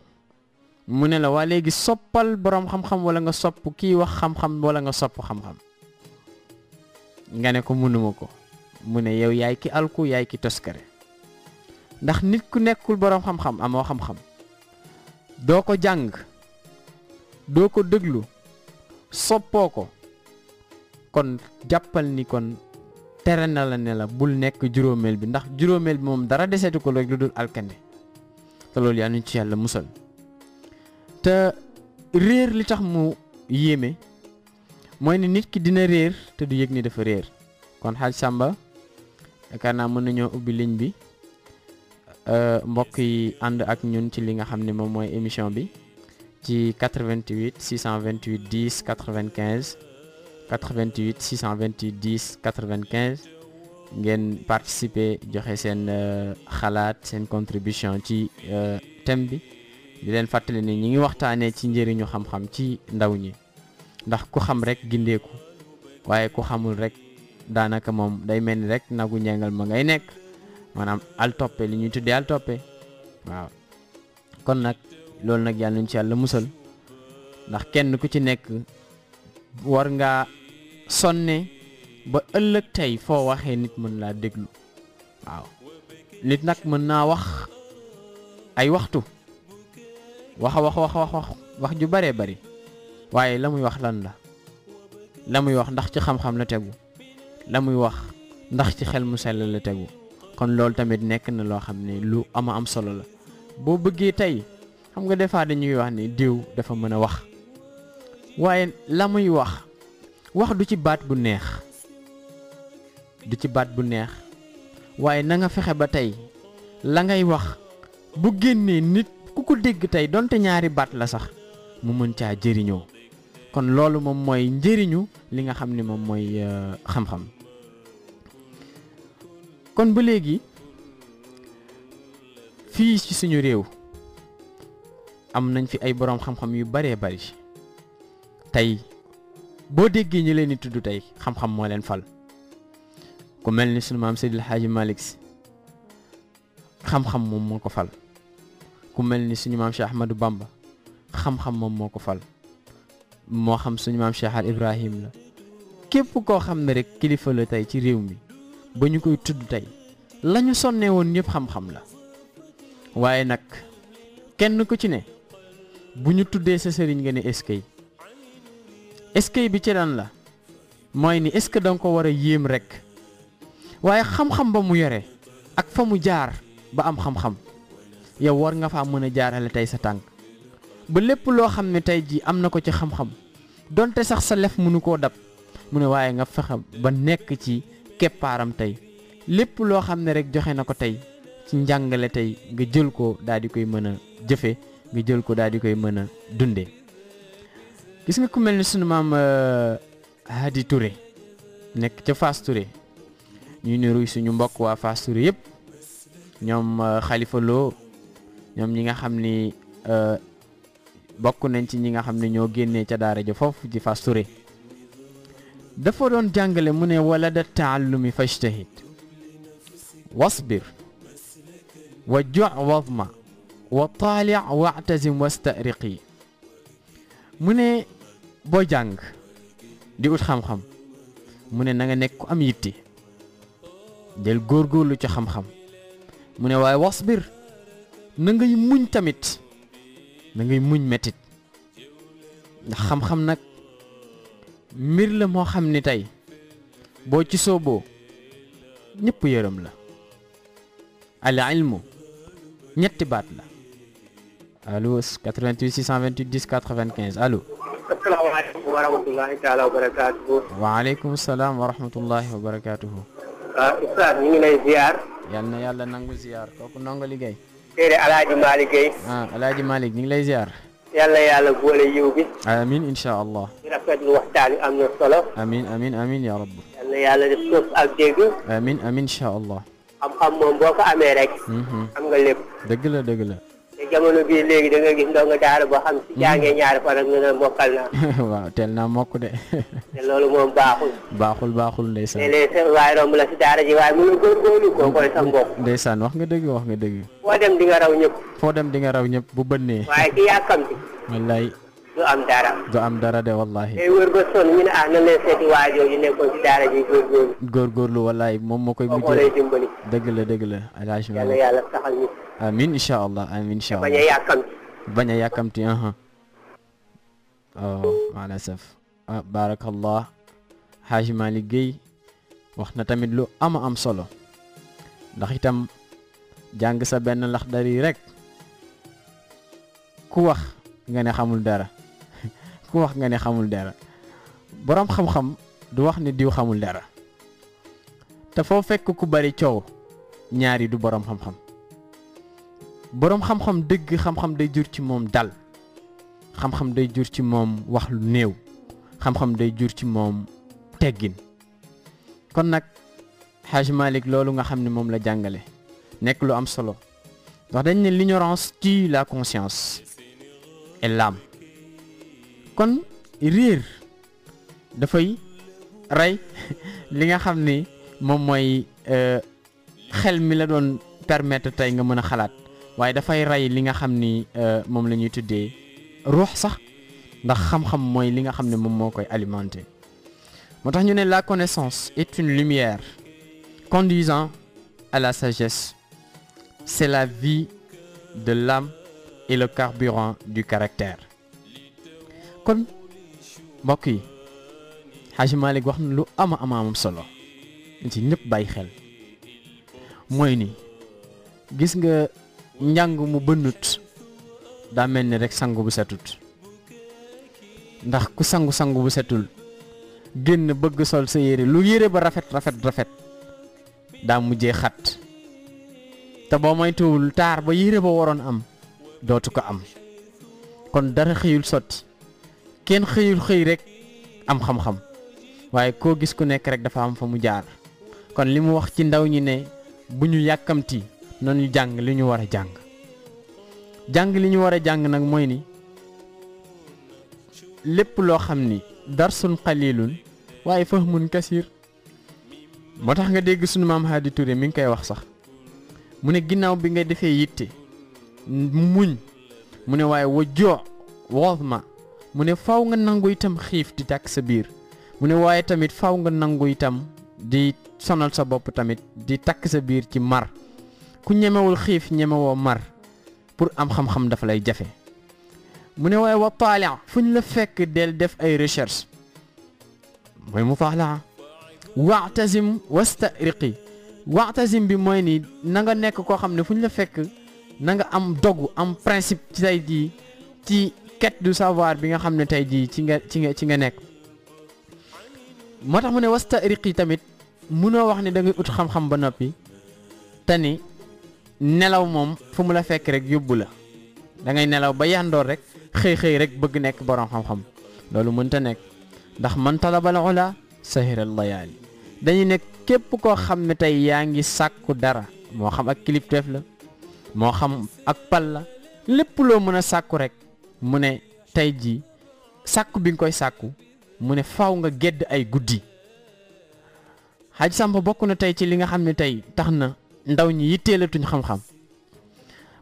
mu ne la waa léegi soppal boroom xam-xam wala nga sopp kii wax xam-xam wala nga sopp xam-xam nga ne ko mënuma ko mu ne yow yaay ki alku yaay ki toskare ndax nit ku nekkul boroom xam-xam amoo xam-xam doo ko jàng doo ko déglu soppoo ko kon jàppal ni kon tere na la ne la bul nekk juróomeel bi ndax juróomeel bi moom dara deseetu ko rek lu dul alkande te loolu yaa nuñ ci yàlla musal te réer li tax mu yéeme mooy ne nit ki dina réer te du yëg ni dafa réer kon xaaj Samba yaakaar naa mën nañoo ubbi ligne bi mbokk yi ànd ak ñun ci li nga xam ne moom mooy émission bi ci 88 628 10 95 88 628 10 95 ngeen participer joxe seen xalaat seen contribution ci thème bi di leen fàttali ni ñi ngi waxtaanee ci njëriñu xam-xam ci ndaw ñi ndax ku xam rek gindeeku waaye ku xamul rek daanaka moom day mel ni rek nagu njàngal ma ngay nekk maanaam al toppe li ñuy tuddee al toppe waaw kon nag loolu nag yàlla nañ ci yàlla musal ndax kenn ku ci nekk war ngaa sonne ba ëllëg tey foo waxee nit mën laa déglu waaw nit nag mën naa wax ay waxtu wax ju baree bari waaye la muy wax lan la muy wax ndax ci xam-xam la tegu la muy wax ndax ci xel mu sell la tegu kon loolu tamit nekk na loo xam ne lu ama am solo la boo bëggee tey xam nga des fois dañuy wax ni diw dafa mën a wax waaye la muy wax du ci baat bu neex waaye na nga fexe ba tey la ngay wax bu génnee nit ku ko dégg tey donte ñaari baat la sax mu mën caa jëriñoo kon loolu moom mooy njëriñu li nga xam ne moom mooy xam-xam kon ba léegi fii ci suñu réew am nañ fi ay boroom xam-xam yu baree bari tey boo déggee ñi leen di tudd tey xam-xam moo leen fal ku mel ni sunu maam Seydil Hadji Malick Sy xam-xam moom moo ko fal ku mel ni suñu maam Cheikh Ahmadou Bamba xam-xam moom moo ko fal moo xam suñu maam Cheikh Al Ibrahim la képp koo xam ne rek kilifa la tey ci réew mi ba ñu koy tudd tey la ñu sonnee woon ñëpp xam-xam la waaye nag kenn ku ci ne bu ñu tuddee sa sëriñ nga ne eskay bi ci lan la mooy ni est-ce que danga ko war a yéem rek waaye xam-xam ba mu yore ak fa mu jaar ba am xam-xam yow war nga faa mën a jaarale tey sa tànk ba lépp loo xam ne tey jii am na ko ci xam-xam donte sax sa lef mënu koo dab mu ne waaye nga fexe ba nekk ci keppaaram tey lépp loo xam ne rek joxe na ko tey ci njàngale tey nga jël ko daal di koy mën a jëfe nga jël ko daal di koy mën a dundee gis nga ku mel ni sunu maam Hadi Touré nekk ca Fass Touré ñuy niruy suñu mbokk waa Fass Touré yëpp ñoom Khalifa Lo ñoom ñi nga xam ni bokk nañ ci ñi nga xam ne ñoo génnee ca daara ja foofu ci Fass Touré dafa doon jàngale mu ne walada taallumi fajtahid wasbir wa ju' wadma wa taali' wa'tazim wastariqi mu ne boo jàng di ut xam-xam mu ne na nga nekk ku am yitte del góorgóorlu ci xam-xam mu ne waaye wasbir na ngay muñ tamit na ngay muñ metit ndax xam-xam nag mbir la moo xam ni tey boo ci sooboo ñëpp yërëm la al ilmu ñetti baat la allo 88 628 10 95 allo. asalaamaaleykum wa rahmatulahi taala wa barakaatuhu. waaleykum salaam wa rahmatullahi wa barakaatuhu. Oustaz ñu ngi lay ziar. yal na yàlla nangu ziar kooku nangu liggéey. téere Alaaji Malick Gueye. Alaaji Malick ñu ngi lay ziar. yàlla yàlla boole yiw bi. amiin incha allah. di rafetlu waxtaan wi am na solo. amiin amiin amiin yaa rabbi. yàlla yàlla def suuf ak dégg. amiin amiin incha allah. xam-xam moom boo ko amee rek. am nga lépp. dëgg la dëgg la. te jamono bii léegi da nga gis ndongo daara boo xam si jàngee ñaari fan rek nga ne mokkal naa. waaw teel naa mokk de. te loolu moom baaxul. baaxul ndeysaan. léeg-léeg sa waay romb la si daara ji waaye mënul góorgóorlu koo koy sa mbokk. ndeysaan wax nga dëgg. foo dem di nga raw ñëpp. bu bënnee. waaye ki yàkkamti. wallaay. du am dara. du am dara de wallahi. tey wër ba sonn ñu ne nan leen seeti waajoo yu nekkoon ci daara ji góorgóorlu wallahi moom moo koy mujj. moo lay dimbali. dëgg la alaaji yàlla yàlla saxal ñu. amiin incha allah amiin incha allah. bañ a yàkkamti. maalasaf barakallah Hadji Malick Gueye wax na tamit lu am solo ndax itam jàng sa benn Laxdari rek ku wax nga ne xamul dara boroom xam-xam du wax ne diw xamul dara te foo fekk ku bari coow ñaari du boroom xam-xam boroom xam-xam dëgg xam-xam day jur ci moom dal xam-xam day jur ci moom wax lu néew xam-xam day jur ci moom teggin kon nag Hadji Malick loolu nga xam ne moom la jàngale nekk lu am solo ndax dañ ne l'ignorance tue la conscience et l'âme kon réer dafay rey li nga xam ni moom mooy xel mi la doon permettre tey nga mën a xalaat waaye dafay rey li nga xam ni moom la ñuy tuddee ruux sax ndax xam-xam mooy li nga xam ne moom moo koy alimenter moo tax ñu ne la connaissance est une lumière conduisant à la sagesse. C'est la vie de l'âme et le carburant du caractère. kon mbokk yi Hadji Malick wax na lu am solo ci ñëpp bàyyi xel mooy ni gis nga njàng mu bënnut daa mel ni rek sangu bu setut ndax ku sangu bu setul génn bëgg sol sa yére lu yére ba rafet daa mujjee xat te boo moytuwul taar ba yére ba waroon am dootu ko am kon dara xëyul sotti kenn xëy rek am xam-xam waaye koo gis ku nekk rek dafa am fa mu jaar kon li mu wax ci ndaw ñi ne bu ñu yàkkamti nañu jàng li ñu war a jàng li ñu war a jàng nag mooy ni lépp loo xam ni darsun qalilun waaye fahmun kasir moo tax nga dégg sunu maam Hadi Touré mi ngi koy wax sax mu ne ginnaaw bi nga defee yitte muñ mu ne waaye wa joo woosma mu ne faw nga nangu itam xiif di tàkk sa biir mu ne waaye tamit faw nga nangu itam di sonal sa bopp tamit di takk sa biir ci mar ku ñemewul xiif ñemewoo mar pour am xam-xam dafa lay jafe mu ne waaye wa taali' fu ñu la fekk del def ay recherche mooy mutaalaa wa'tazim wastariqi wa'tazim bi mooy ni na nga nekk koo xam ne fu ñu la fekk na nga am dogu am principe ci tey jii ci quête du savoir bi nga xam ne tey jii ci nga nekk moo tax mu ne wastariqi tamit munoo wax ne da ngay ut xam-xam ba noppi te ni nelaw moom fu mu la fekk rek yóbbu la da ngay nelaw ba yandoor rek xëy rek bëgg nekk borom xam-xam loolu mënta nekk ndax man talabal ula sahira layaali dañuy nekk képp koo xam ne tey yaa ngi sàkku dara moo xam ak kilifteef la moo xam ak pal la lépp loo mën a sàkku rek mu ne tey ji sàkku bi nga koy sàkku mu ne faaw nga gedd ay guddi Hadj Samba bokk na tey ci li nga xam ne tey tax na ndaw ñi yitteelatuñ xam-xam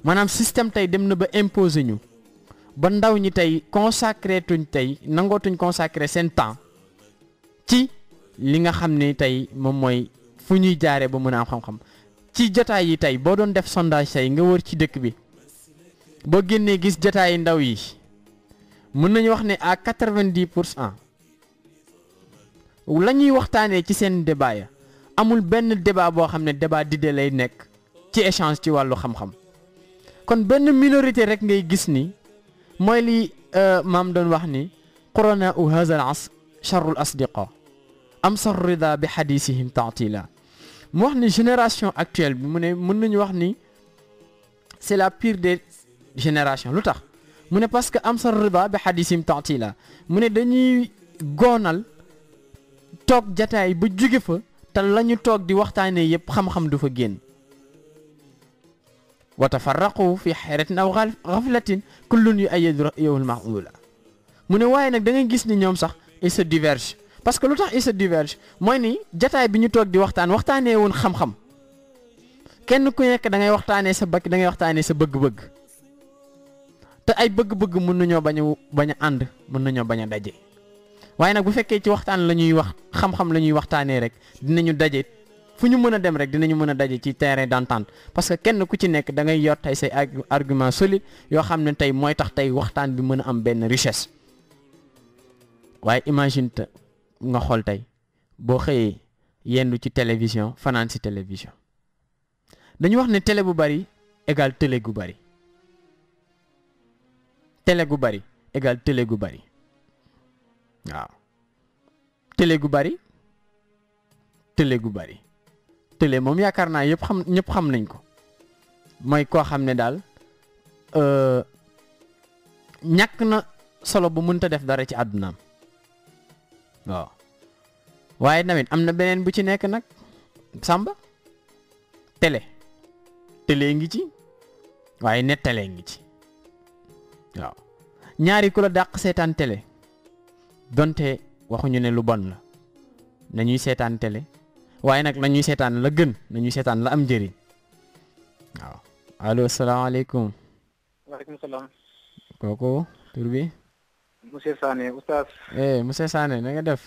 maanaam système tey dem na ba imposer ñu ba ndaw ñi tey consacré tuñ tey nangootuñ consacré seen temps ci li nga xam ne tey moom mooy fu ñuy jaaree ba mën a am xam-xam ci jotaay yi tey boo doon def sondage tey nga wër ci dëkk bi boo génnee gis jotaay ndaw yi mën nañu wax ne à 90% la ñuy waxtaanee ci seen débat ya amul benn débat boo xam ne débat d'idée lay nekk ci échange ci wàllu xam-xam kon benn minorité rek ngay gis ni mooy li maam doon wax ni qurana u hazal asr charrul asdiqa am sar rida bi xadisihim taatila mu wax ni génération actuelle bi mu ne mën nañu wax ni c'est la pire des générations lu tax mu ne parce que am sar rida bi xadisihim taatila mu ne dañuy goonal toog jataay ba jóge fa te lañu toog di waxtaanee yëpp xam-xam du fa génn wa tafarraqu fi xayratin aw xaflatin kullun yu ayyadu ra'yahul ma'ula mu ne waaye nag da ngay gis ni ñoom sax ils se divergent parce que lu tax ils se divergent mooy ni jataay bi ñu toog di waxtaanee woon xam-xam kenn ku nekk da ngay waxtaanee sa bakk da ngay waxtaanee sa bëgg-bëgg te ay bëgg-bëgg mën nañoo bañ a ànd mën nañoo bañ a daje waaye nag bu fekkee ci waxtaan la ñuy wax xam-xam la ñuy waxtaanee rek dinañu daje fu ñu mën a dem rek dinañu mën a daje ci terrain d'entente parce que kenn ku ci nekk da ngay yor tey say argument solide yoo xam ne tey mooy tax tey waxtaan bi mën a am benn richesse waaye imagine te nga xool tey boo xëyee yendu ci télévision fanaan ci télévision dañu wax ne télé bu bari égal télé gu bari télé gu bari égal télé gu bari waaw télé gu bari télé moom yaakaar naa ñëpp xam nañ ko mooy koo xam ne daal ñàkk na solo bu mënta def dara ci àddunaam waaw waaye tamit am na beneen bu ci nekk nag Samba télé ngi ci waaye nettalee ngi ci waaw ñaari ku la dàq seetaan télé donte waxuñu ne lu bon la nañuy seetaan télé waaye nag nañuy seetaan la gën nañuy seetaan la am njëriñ waaw allo salaamaaleykum. waaleykum salaam. kooku tur bi. monsieur Sané oustaz. monsieur Sané na nga def.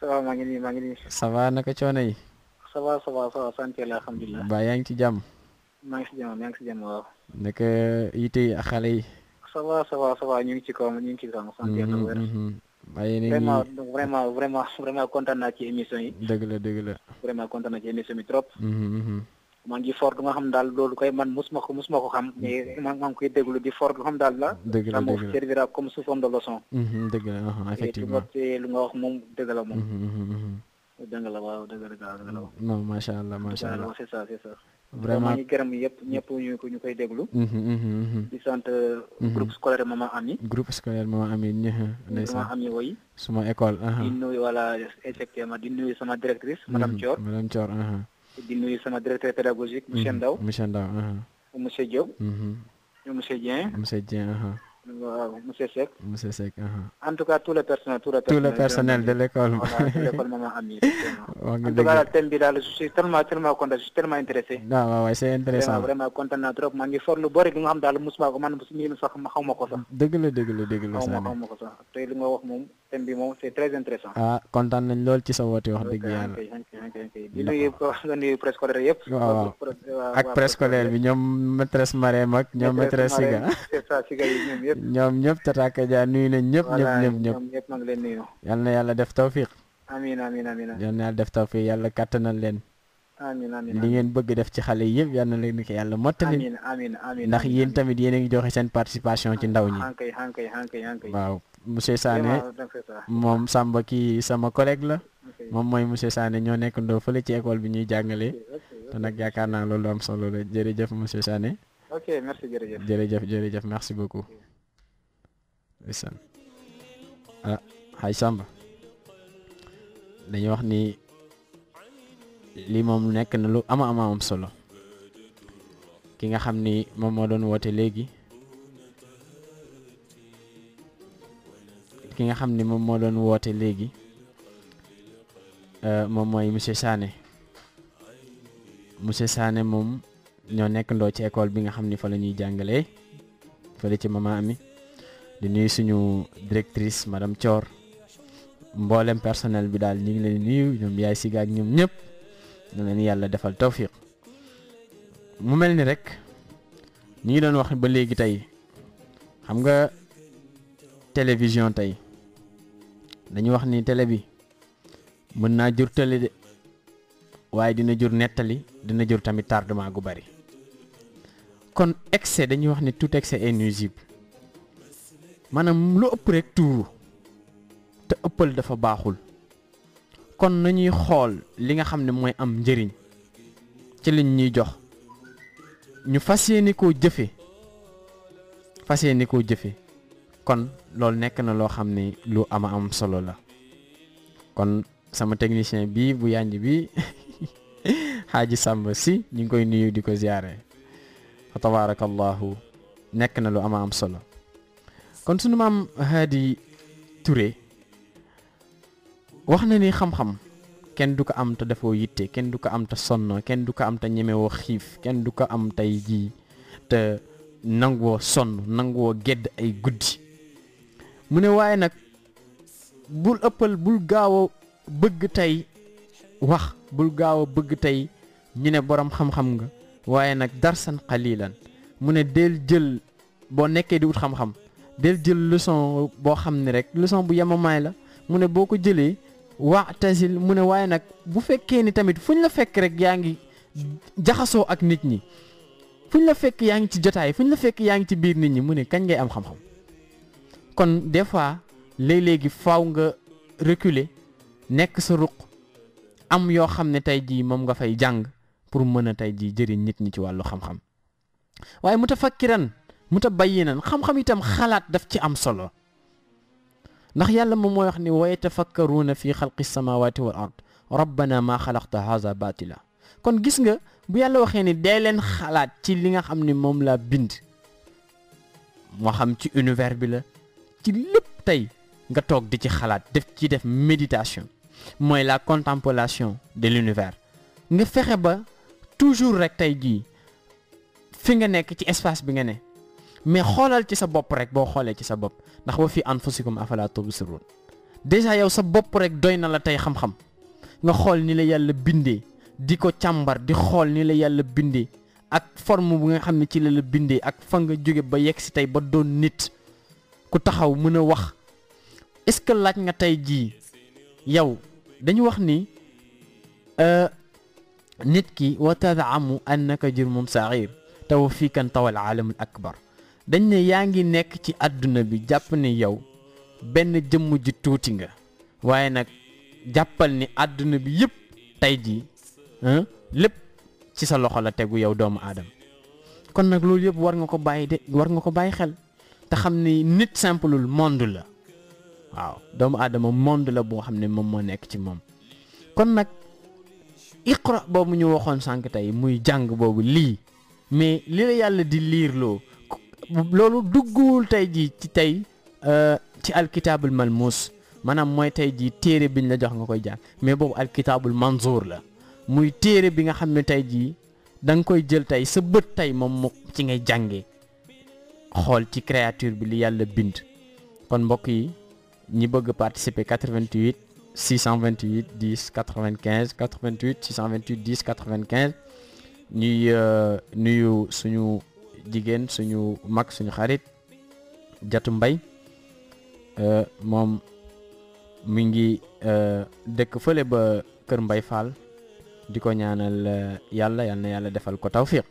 ça va maa ngi nii. ça va naka coono yi. ça va sant yàlla alhamdulilah. ba yaa ngi ci jàmm. maa ngi si jàmm waaw. naka yite yi ak xale yi. ça va ñu ngi ci kawam sant yàlla wér. waaye nag vraiment kontaan naa ci émission yi. dëgg la. vraiment kontaan naa ci émission bi trop. maa ngi fort nga xam daal loolu koy man musuma ko xam mais maa ngi koy déglu di fort nga xam daal la. dëgg la ça me servira comme sous forme de leçon. dëgg la effectivement lu nga wax moom dëgg la moom. dëgg la waaw dëgg la. non macha allah. c'est ça. vraiment maa ngi gërëm ñëpp ñu koy déglu. di sant groupe scolaire Maman Ami. groupe scolaire Maman Ami Maman Ami woy suma école. di nuyu voilà effectivement di nuyu sama directrice madame Thior. di nuyu sama directeur pédagogique monsieur Ndaw. monsieur Diop. monsieur Dieng. waaw monsieur Seck. en tout cas tout le personnel de l'école. voilà de l'école Maman Ami. en tout cas thème bi daal je suis tellement content, je suis tellement intéressé. waaw c'est intéressant. vraiment content naa trop maa ngi for lu bëri li nga xam daal musuma ko man mii sax xaw ma ko sax. dëgg la xaw ma ko sax te li nga wax moom thème bi moom c'est très intéressant. kontaan nañ lool ci sa woote wax dëgg yàlla. di nuyu préscolaire yëpp. waaw ak préscolaire bi ñoom maîtresse Marème ak ñoom maîtresse Siga. c'est ça Siga yi ñoom yëpp. ñoom ñëpp Tataka Dia nuyu nañ ñëpp. ñëpp maa ngi leen nuyu. yal na yàlla def tawfiq. amiin. yal na yàlla def tawfiq yàlla kattanal leen. amiin li ngeen bëgg def ci xale yi yëpp yal na leen ko yàlla mottali. amiin ndax yéen tamit yéen a ngi joxe seen participation ci ndaw ñi. waaw monsieur Sané moom Samba kii sama collègue la. moom mooy monsieur Sané ñoo nekk ndoo fële ci école bi ñuy jàngale. te nag yaakaar naa loolu am solo la jërëjëf monsieur Sané. ok merci jërëjëf merci beaucoup. listen xay Samba dañuy wax ni lii moom nekk na lu am solo ki nga xam ni moom moo doon woote léegi moom mooy monsieur Sané moom ñoo nekk ndoo ci école bi nga xam ni fa la ñuy jàngalee fële ci Maman Ami di nuyu suñu directrice madame Thior mboolem personnel bi daal ñu ngi leen nuyu ñoom yaay Siga ak ñoom ñëpp na leen yàlla defal tawfiq mu mel ni rek ñu ngi doon wax ba léegi tey xam nga télévision tey dañu wax ni télé bi mën naa jur télé de waaye dina jur nettali dina jur tamit tardement gu bari kon excès dañuy wax ni tout excès est nuisible maanaam lu ëpp rek tuuru te ëppal dafa baaxul kon nañuy xool li nga xam ne mooy am njëriñ ci liñ ñuy jox ñu fas yéene koo jëfe kon loolu nekk na loo xam ne lu am solo la kon sama technicien bi bu yànj bi Xaaji Samba si ñu ngi koy nuyu di ko ziyaare fa tabarakallahu nekk na lu am solo kon sunu maam Hadi Touré wax na ni xam-xam kenn du ko am te dafoo yitte kenn du ko am te sonn kenn du ko am te ñemewoo xiif kenn du ko am tey jii te nangoo sonn nangoo gedd ay guddi mu ne waaye nag bul ëppal bul gaaw a bëgg tey wax bul gaaw a bëgg tey ñu ne borom xam-xam nga waaye nag darsan qalilan mu ne del jël boo nekkee di wut xam-xam del jël leçon boo xam ne rek leçon bu yemamaay la mu ne boo ko jëlee tasil mu ne waaye nag bu fekkee ni tamit fuñ la fekk rek yaa ngi jaxasoo ak nit ñi fuñ la fekk yaa ngi ci jotaay fuñ la fekk yaa ngi ci biir nit ñi mu ne kañ ngay am xam-xam kon des fois léeg-léegi faaw nga reculer nekk sa ruq am yoo xam ne tey jii moom nga fay jàng pour mën a tey jii jëriñ nit ñi ci wàllu xam-xam waaye mutafakkiran mutabayyinan xam-xam itam xalaat daf ci am solo ndax yàlla moom mooy wax ni wa yatafakkaruuna fi xalqi samawati wal ard rabbana ma xalaqta haza batila kon gis nga bu yàlla waxee ni dee leen xalaat ci li nga xam ne moom laa bind moo xam ci univers bi la ci lépp tey nga toog di ci xalaat def méditation mooy la contemplation de l'univers nga fexe ba toujours rek tey jii fi nga nekk ci espace bi nga ne mais xoolal ci sa bopp rek boo xoolee ci sa bopp ndax wa fi anfusikum afala tubsirun déjà yow sa bopp rek doy na la tey xam-xam nga xool ni la yàlla bindee di ko càmbar di xool ni la yàlla bindee ak forme bu nga xam ne ci la la bindee ak fa nga jóge ba yegg si tey ba doon nit ku taxaw mën a wax est-ce que laaj nga tey jii yow dañu wax ni nit ki wa tadaamu annaka jurmun saghir taw fii kan tawal aalamul akbar dañ ne yaa ngi nekk ci àdduna bi jàpp ne yow benn jëmm ji tuuti nga waaye nag jàppal ni àdduna bi yëpp tey jii lépp ci sa loxo la tegu yow doomu aadama kon nag loolu yëpp war nga ko bàyyi xel te xam ni nit simpleul monde la waaw doomu aadama monde la boo xam ne moom moo nekk ci moom kon nag iqra boobu ñu waxoon sànq tey muy jàng boobu lii mais li la yàlla di liir loolu dugguwul tey jii ci tey ci alkitaabul malmuus maanaam mooy tey jii téere biñ la jox nga koy jàng mais boobu alkitaabul manzuur la muy téere bi nga xam ne tey jii da nga koy jël tey sa bët tey moom mu ci ngay jàngee xool ci créature bi li yàlla bind kon mbokk yi ñi bëgg participer 88 628 10 95 88 628 10 95 ñuy nuyu suñu jigéen suñu mag suñu xarit Jatu Mbay moom mi ngi dëkk fële ba Kër Mbay Fall di ko ñaanal yàlla na yàlla defal ko tawfiq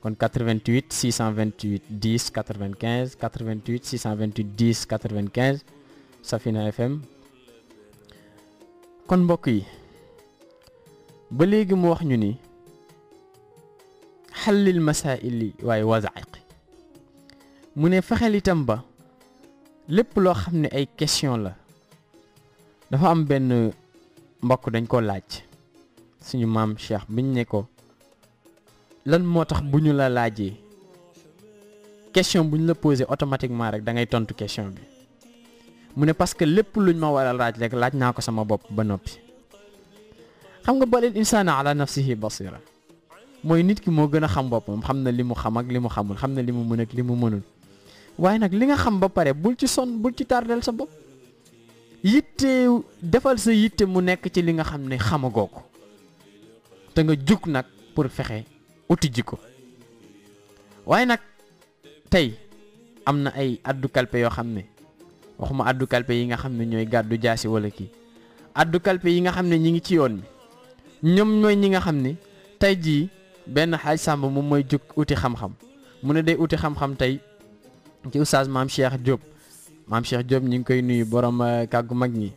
kon 88 628 10 95 88 628 10 95 Safina FM kon mbokk yi ba léegi mu wax ñu ni xallil masaa'ili waaye wazaiqi mu ne fexeel itam ba lépp loo xam ne ay question la dafa am benn mbokk dañ ko laaj suñu maam Cheikh biñ ne ko lan moo tax bu ñu la laajee question bu ñu la posé automatiquement rek da ngay tontu question bi mu ne parce que lépp luñ ma war a laaj rek laaj naa ko sama bopp ba noppi xam nga balil insaana ala nafsihi basira mooy nit ki moo gën a xam boppam xam na li mu xam ak li mu xamul xam na li mu mën ak li mu mënul waaye nag li nga xam ba pare bul ci sonn bul ci tardel sa bopp yitte defal sa yitte mu nekk ci li nga xam ne xamagoo ko te nga jug nag pour fexe uti ji ko waaye nag tey am na ay addu kalpe yoo xam ne waxuma addu kalpe yi nga xam ne ñooy gàddu jaasi wala kii addu kalpe yi nga xam ne ñi ngi ci yoon mi ñoom ñooy ñi nga xam ne tey jii benn xaaj sàmb moom mooy jug uti xam-xam mu ne day uti xam-xam tey ci oustaz maam Cheikh Diop ñi ngi koy nuyu borom kàggu mag ñi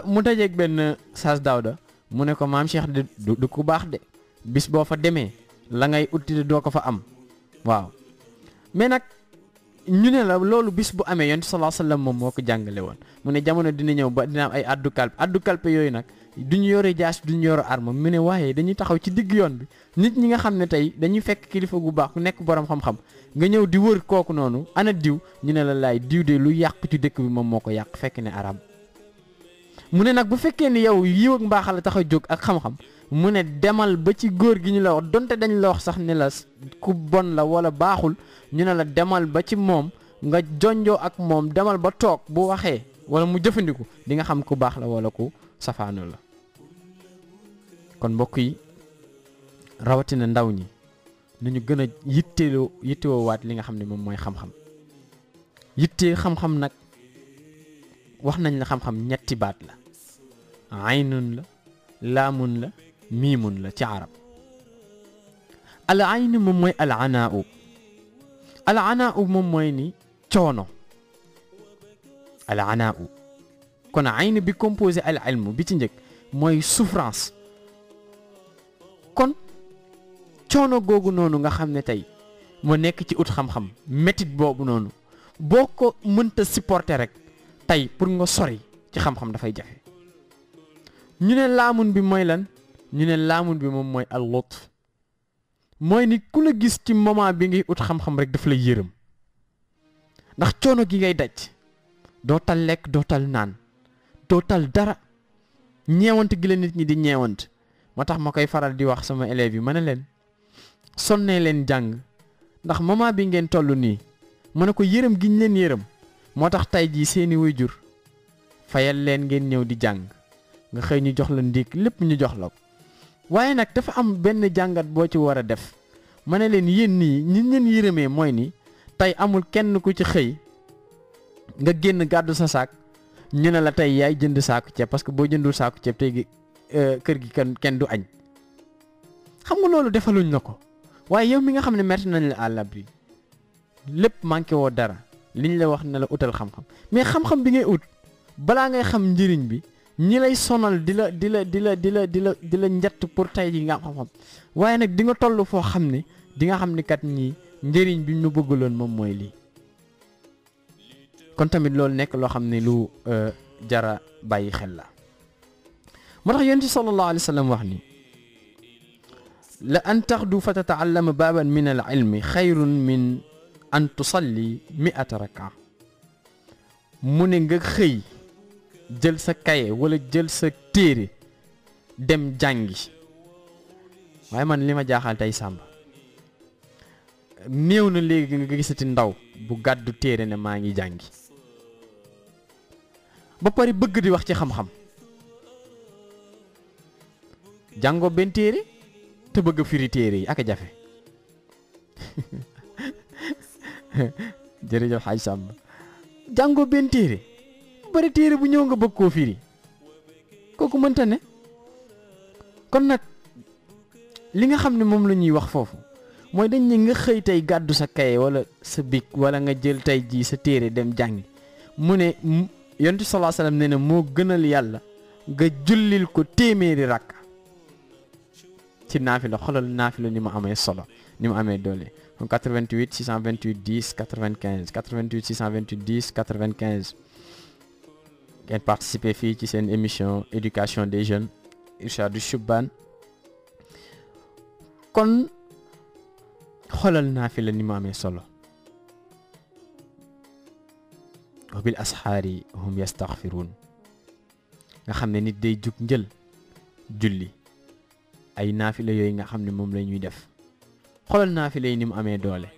mu dajeeg benn Saas Daawda mu ne ko maam Cheikh du ku baax de bis boo fa demee la ngay uti doo ko fa am waaw mais nag ñu ne la loolu bis bu amee yonent sallallahu alayhi wasallam moom moo ko jàngale woon mu ne jamono dina ñëw ba dina am ay addu kalpe yooyu nag duñu yore jaas duñu yore arme mu ne waaye dañuy taxaw ci digg yoon bi nit ñi nga xam ne tey dañuy fekk kilifa gu baax ku nekk borom xam-xam nga ñëw di wër kooku noonu ana diw ñu ne la laay diw de lu yàq ci dëkk bi moom moo ko yàq fekk ne arab mu ne nag bu fekkee ni yow yiw ak mbaaxal la tax a jóg ak xam-xam mu ne demal ba ci góor gi ñu la wax donte dañ la wax sax ne la ku bon la wala baaxul ñu ne la demal ba ci moom nga jonjoo ak moom demal ba toog bu waxee wala mu jëfandiku di nga xam ku baax la wala ku safaanu la kon mbokk yi rawatina ndaw ñi nañu gën a yittewoo waat li nga xam ne moom mooy xam-xam yitte xam-xam nag wax nañ la xam-xam ñetti baat la aynun la laamun la miimun la ci arab al ayn moom mooy al anaa moom mooy ni coono al anaa kon ayn bi composé al ilm bi ci njëkk mooy souffrance kon coono googu noonu nga xam ne tey moo nekk ci ut xam-xam métit boobu noonu boo ko mënta supporter rek tey pour nga sori ci xam-xam dafay jafe ñu ne laamun bi mooy lan ñu ne laamun bi moom mooy al lutf mooy ni ku la gis ci moment bi ngay ut xam-xam rek daf lay yërëm ndax coono gi ngay daj doo tal lekk doo tal naan doo tal dara ñeewant gi la nit ñi di ñeewant moo tax ma koy faral di wax sama élèves yi ma ne leen sonnee leen jàng ndax moment bi ngeen toll nii mu ne ko yërëm giñ leen yërëm moo tax tey jii seeni waajur fayal leen ngeen ñëw di jàng nga xëy ñu jox la ndékk lépp ñu jox la ko waaye nag dafa am benn jàngat boo ci war a def ma ne leen yéen nii ñi leen yërëmee mooy ni tey amul kenn ku ci xëy nga génn gàddu sa saak ñu ne la tey yaay jënd saaku ceeb parce que boo jëndul saaku ceeb tey kër gi kenn du añ xam nga loolu defaluñ la ko waaye yow mi nga xam ne mettre nañ la à l'abri lépp manqué woo dara liñ la wax ne la utal xam-xam mais xam-xam bi ngay ut balaa ngay xam njëriñ bi ñi lay sonal di la njett pour tey ji nga am xam-xam waaye nag di nga toll foo xam ne di nga xam ni kat ñii njëriñ bi ñu bëggaloon moom mooy lii kon tamit loolu nekk loo xam ne lu jara bàyyi xel la moo tax yonent sallallahu alayhi wa sallam wax ni la an taxdu fa tataallama baaban min al ilmi xayrun min an tusalli 100 raka mu ne nga xëy jël sa kaye wala jël sa téere dem jàngi waaye man li ma jaaxal tey Samba néew na léegi nga gisati ndaw bu gàddu téere ne maa ngi jàngi ba pare bëgg di wax ci xam-xam jàngoo benn téere te bëgg firi téere yi ak a jafe jërëjëf xaaj Samba jàngoo benn téere bari téere bu ñëw nga bëgg koo firi kooku mënta ne kon nag li nga xam ne moom la ñuy wax foofu mooy dañ ne nga xëy tey gàddu sa kaye wala sa bic wala nga jël tey jii sa téere dem jàngi mu ne yonent bi sallallahu alayhi wasallam nee na moo gënal yàlla nga jullil ko téeméeri rakka ci naafila xolal naafila ni mu amee solo ni mu amee doole kon 88 628 10 95 88 628 10 95 ngeen participer fii ci seen émission éducation des jeunes Irshadou Choubane kon xoolal naafila ni mu amee solo wa bil asxaari hum yastaxfiruun nga xam ne nit day jug njël julli ay naafila yooyu nga xam ne moom la ñuy def xoolal naafila yi ni mu amee doole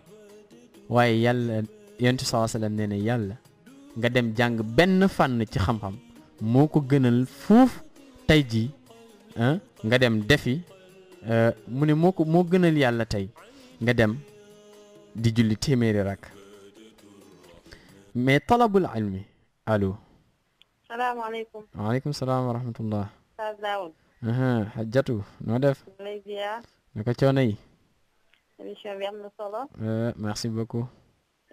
waaye yàlla yonent sallallahu alayhi wasallam nee na yàlla nga dem jàng benn fànn ci xam-xam moo ko gënal fuuf tey jii nga dem defi mu ne moo gënal yàlla tey nga dem di julli téeméeri rakk mais talabul ilmi allo. salaamaaleykum. waaleykum salaam wa rahmatullah. Oustaz Daoud. Hajjatu noo def. lay ziar. naka coono yi. émission bi am na solo. merci beaucoup.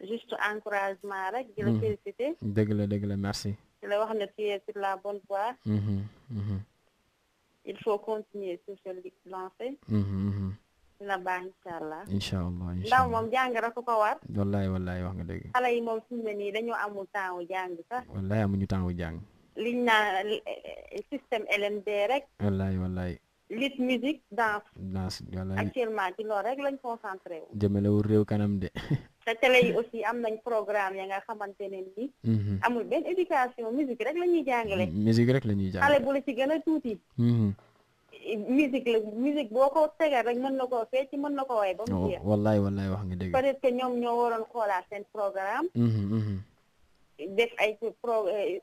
juste encouragement rek. di la féliciter. dëgg la merci. di la wax ne tu es sur la bonne voie. il faut continuer sur ce lancé. dina baax incha allah. incha allah ndaw moom jàng rek ko war. wallaay wax nga dëgg. xale yi moom fi mu ne nii dañoo amul temps wu jàng sax. wallaay amuñu temps wu jàng. liñ naan système LMD rek. wallaay. lit musique danse. wallaay actuellement ci loolu rek lañ concentré wu. jëmalewul réew kanam de. te télé yi aussi am nañ programme ya nga xamante ne ni. amul benn éducation musique rek la ñuy jàngale. musique rek la ñuy jàngale. xale bu la ci gën a tuuti. musique boo ko tegal rek mën na koo fecc mën na ko way ba mu jeex. wallaay wax nga dëgg. peut-être que ñoom ñoo waroon xoolaat seen programme. def ay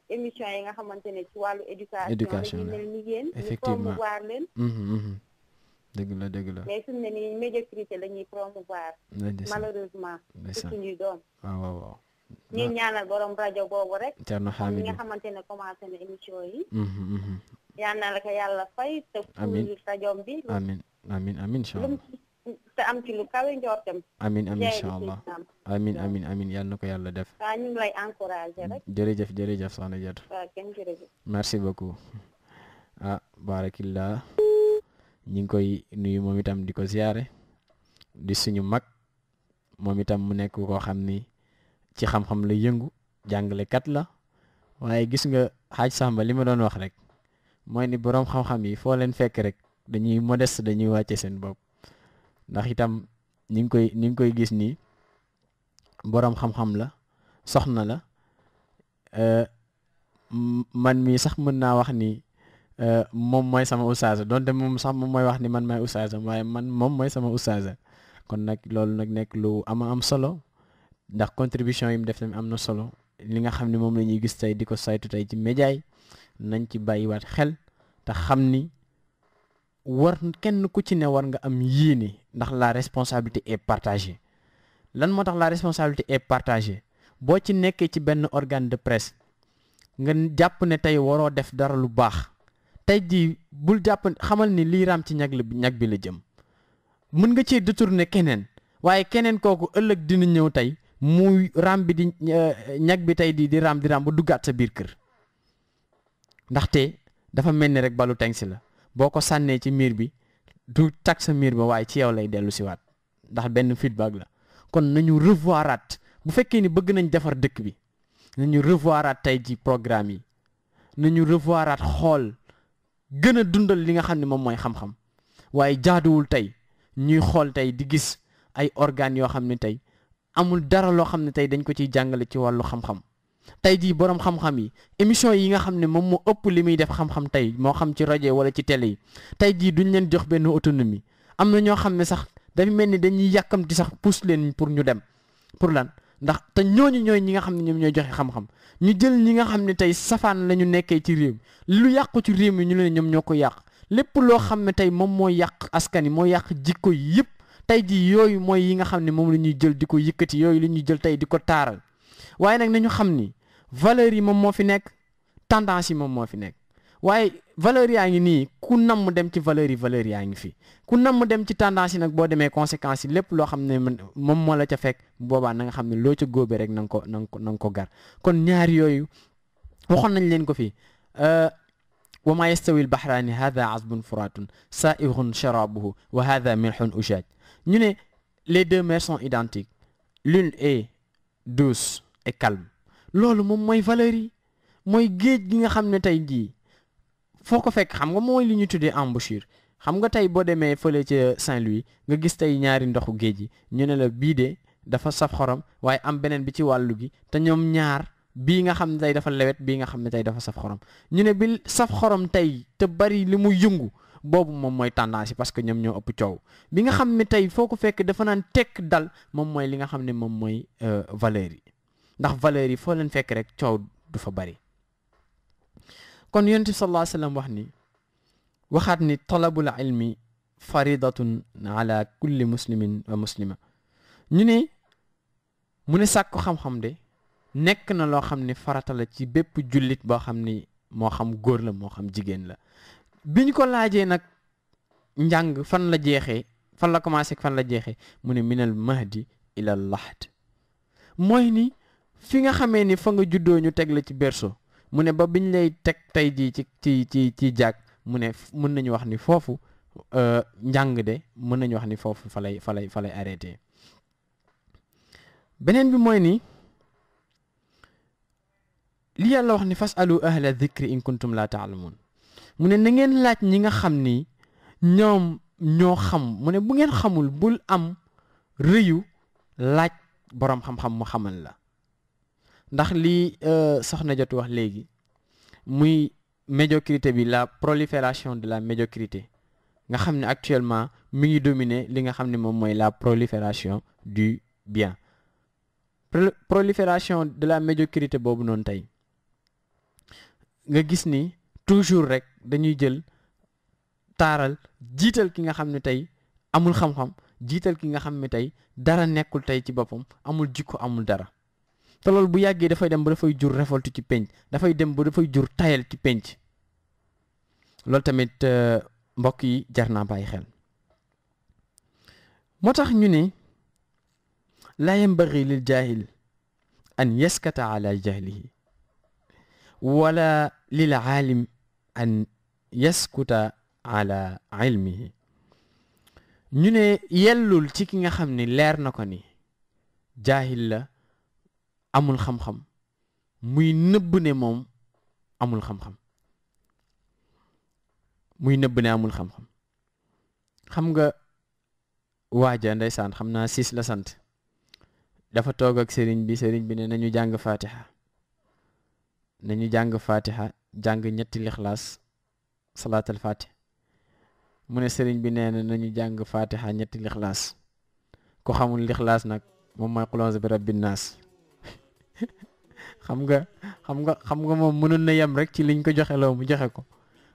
émission yi nga xamante ne ci wàllu éducation la ñu mel ni yéen. effectivement ñu promouvoir leen. dëgg la. mais fi mu ne nii médiocrité la ñuy promouvoir. malheureusement. ci suñuy doom. waaw. ñuy ñaanal borom rajo boobu rek. Thierno Hamidou ñi nga xamante ne commencé na émission yi. yal na la ko yàlla fay. amiin te rajo bi. amiin incha allah. te am ci lu kawe njortam. amiin incha allah amiin yal na ko yàlla def. waaw ñu ngi lay encouragé rek. jërëjëf soxna Diatou. waaw kenn jërëjëf. merci beaucoup. barakillah ñi ngi koy nuyu moom itam di ko ziyaare di suñu mag moom itam mu nekk koo xam ni ci xam-xam la yëngu jàngalekat la waaye gis nga xaaj Samba li ma doon wax rek mooy ni boroom xam-xam yi foo leen fekk rek dañuy modeste dañuy wàcce seen bopp ndax itam ñi ngi koy gis nii boroom xam-xam la soxna la man mii sax mën naa wax ni moom mooy sama ustaasa donte moom sax moom mooy wax ni man maay ustaasa waaye moom mooy sama ustaasa kon nag loolu nag nekk lu am solo ndax contribution yi mu def tamit am na solo li nga xam ne moom la ñuy gis tey di ko saytu tey ci média yi nañ ci bàyyiwaat xel te xam ni war kenn ku ci ne war nga am yéene ndax la responsabilité est partagée. lan moo tax la responsabilité est partagée boo ci nekkee ci benn organe de presse nga jàpp ne tey waroo def dara lu baax tey jii bul jàpp xamal ni lii raam ci ñag bi la jëm mën nga cee détourner keneen waaye keneen kooku ëllëg dina ñëw tey muy raam bi di ñag bi tey di raam ba duggaat sa biir kër ndaxte dafa mel ni rek balu tengsi la boo ko sànnee ci miir bi du tag sa miir ba waaye ci yow lay dellu siwaat ndax benn feedback la. kon nañu revoiraat bu fekkee ni bëgg nañ defar dëkk bi nañu revoiraat tey ji programme yi nañu revoiraat xool gën a dundal li nga xam ne moom mooy xam-xam waaye jaaduwul tey ñuy xool tey di gis ay organes yoo xam ne tey amul dara loo xam ne tey dañ ko ciy jàngale ci wàllu xam-xam tey jii boroom xam-xam yi émission yi nga xam ne moom moo ëpp li muy def xam-xam tey moo xam ci rajo wala ci télé yi tey jii duñ leen jox benn autonomie am na ñoo xam ne sax dafa mel ni dañuy yàkkamti sax pousse leen pour ñu dem pour lan ndax te ñooñu ñooy ñi nga xam ne ñoom ñooy joxe xam-xam ñu jël ñi nga xam ne tey safaan la ñu nekkee ci réew lu yàqu ci réew mi ñu leen ñoom ñoo ko yàq lépp loo xam ne tey moom moo yàq askan yi moo yàq jikko yi yëpp tey ji yooyu mooy yi nga xam ne moom la ñuy jël di ko yëkkati yooyu la ñuy jël tey di ko taaral waaye nag nañu xam ni valeurs yi moom moo fi nekk tendance yi moom moo fi nekk waaye valeurs yaa ngi nii ku namm dem ci valeurs yaa ngi fi ku namm dem ci tendance yi nag boo demee conséquences yi lépp loo xam ne moom moo la ca fekk boobaa na nga xam ne loo ca góobee rek na nga ko gar kon ñaar yooyu waxoon nañ leen ko fii wa ma yastawi al-bahraani hadha azbun furatun sa'ighun sharabuhu wa hadha milhun ujaj ñu ne les deux mers sont identiques l'une est douce et calme loolu moom mooy valeurs yi mooy géej gi nga xam ne tey jii foo ko fekk xam nga mooy li ñu tuddee embouchure xam nga tey boo demee fële ca Saint-Louis nga gis tey ñaari ndoxu géej gi ñu ne la bii de dafa saf xorom waaye am beneen bi ci wàllu gi te ñoom ñaar bii nga xam ne tey dafa lewet bii nga xam ne tey dafa saf xorom ñu ne bi saf xorom tey te bari li mu yëngu boobu moom mooy tendance yi parce que ñoom ñoo ëpp coow bi nga xam ne tey foo ko fekk dafa naan tekk dal moom mooy li nga xam ne moom mooy valeurs yi ndax valeurs yi foo leen fekk rek coow du fa bari kon yonent bi sallallahu alayhi wa sallam wax ni waxaat ni talabul ilmi faridatun ala kulli muslimin wa muslima ñu ne mu ne sàkku xam-xam de nekk na loo xam ne farata la ci bépp jullit boo xam ni moo xam góor la moo xam jigéen la biñ ko laajee nag njàng fan la jeexee fan la commencé fan la jeexee mu ne minal mahdi ila lahd mooy ni fi nga xamee ni fa nga juddoo ñu teg la ci berceau mu ne ba biñ lay teg tey jii ci jàkk mu ne mën nañu wax ni foofu njàng de mën nañu wax ni foofu fa lay arrêté beneen bi mooy ni li yàlla wax ni fasalu ahla dhikri in kuntum la ta'lamun mu ne na ngeen laaj ñi nga xam ni ñoom ñoo xam mu ne bu ngeen xamul bul am rëyu laaj boroom xam-xam mu xamal la ndax lii soxna jotu wax léegi muy médiocrité bi la prolifération de la médiocrité nga xam ne actuellement mi ngi dominer li nga xam ne moom mooy la prolifération du bien prolifération de la médiocrité boobu noonu tey nga gis ni toujours rek dañuy jël taaral jiital ki nga xam ne tey amul xam-xam jiital ki nga xam ne tey dara nekkul tey ci boppam amul jikko amul dara te loolu bu yàggee dafay dem ba dafay jur révolte ci penc dafay dem ba dafay jur tayal ci penc loolu tamit mbokk yi jar naa bàyyi xel moo tax ñu ne laa yambagi lil jaahil an yaskata ala jahlihi wala lil aalim an yaskuta ala ilmihi ñu ne yellul ci ki nga xam ne leer na ko ni jaahil la amul xam-xam muy nëbb ne moom amul xam-xam muy nëbb ne amul xam-xam xam nga waaja ndeysaan xam naa siis la sant dafa toog ak sëriñ bi ne nañu jàng fatiha jàng ñetti lixlaas salaatal fatiha mu ne sëriñ bi nee na nañu jàng fatiha ñetti lixlaas ko xamul lixlaas nag moom mooy qul a'uuzu bi rabbin naas xam nga moom mënoon na yem rek ci liñ ko joxe loo mu joxe ko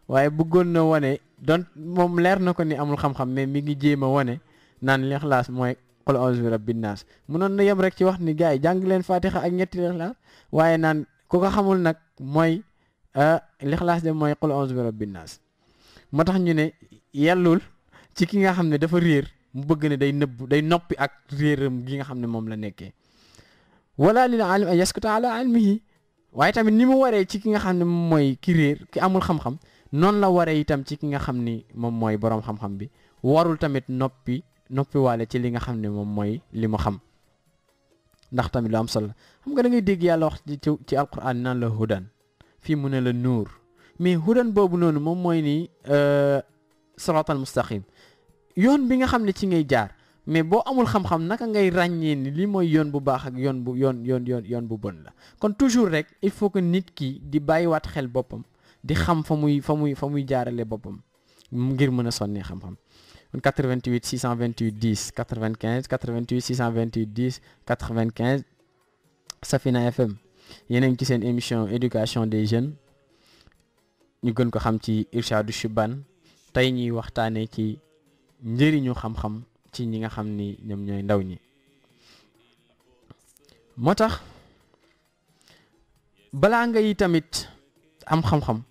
waaye bëggoon na wane donc moom leer na ko ni amul xam-xam mais mi ngi jéem a wane naan lixlaas mooy qul a'uuzu bi rabbin naas mënoon na yem rek ci wax ni gars yi jàng leen fatiha ak ñetti lixlaas waaye naan ku ko xamul nag mooy lixlaas de mooy qul a'uuzu bi rabbin naas moo tax ñu ne yellul ci ki nga xam ne dafa réer mu bëgg ne day noppi ak réeram gi nga xam ne moom la nekkee wala lil alim an yaskuta ala ilmihi waaye tamit ni mu waree ci ki nga xam ne moom mooy ki réer ki amul xam-xam noonu la waree itam ci ki nga xam ni moom mooy boroom xam-xam bi warul tamit noppi waale ci li nga xam ne moom mooy li mu xam ndax tamit lu am solo xam nga da ngay dégg yàlla wax ci alquran naan la hudan fii mu ne la nuur mais hudan boobu noonu moom mooy ni siraatal mustaqim yoon bi nga xam ne ci ngay jaar mais boo amul xam-xam naka ngay ràññee ni lii mooy yoon bu baax ak yoon bu bon la kon toujours rek il faut que nit ki di bàyyiwaat xel boppam di xam fa muy jaarale boppam ngir mën a sonnee xam-xam kon 88 628 10 95 88 628 10 95 Safina FM yéen a ngi ci seen émission éducation des jeunes ñu gën ko xam ci Irshadu Shubban tey ñuy waxtaanee ci njëriñu xam-xam ci ñi nga xam ni ñoom ñooy ndaw ñi moo tax balaa ngay tamit am xam-xam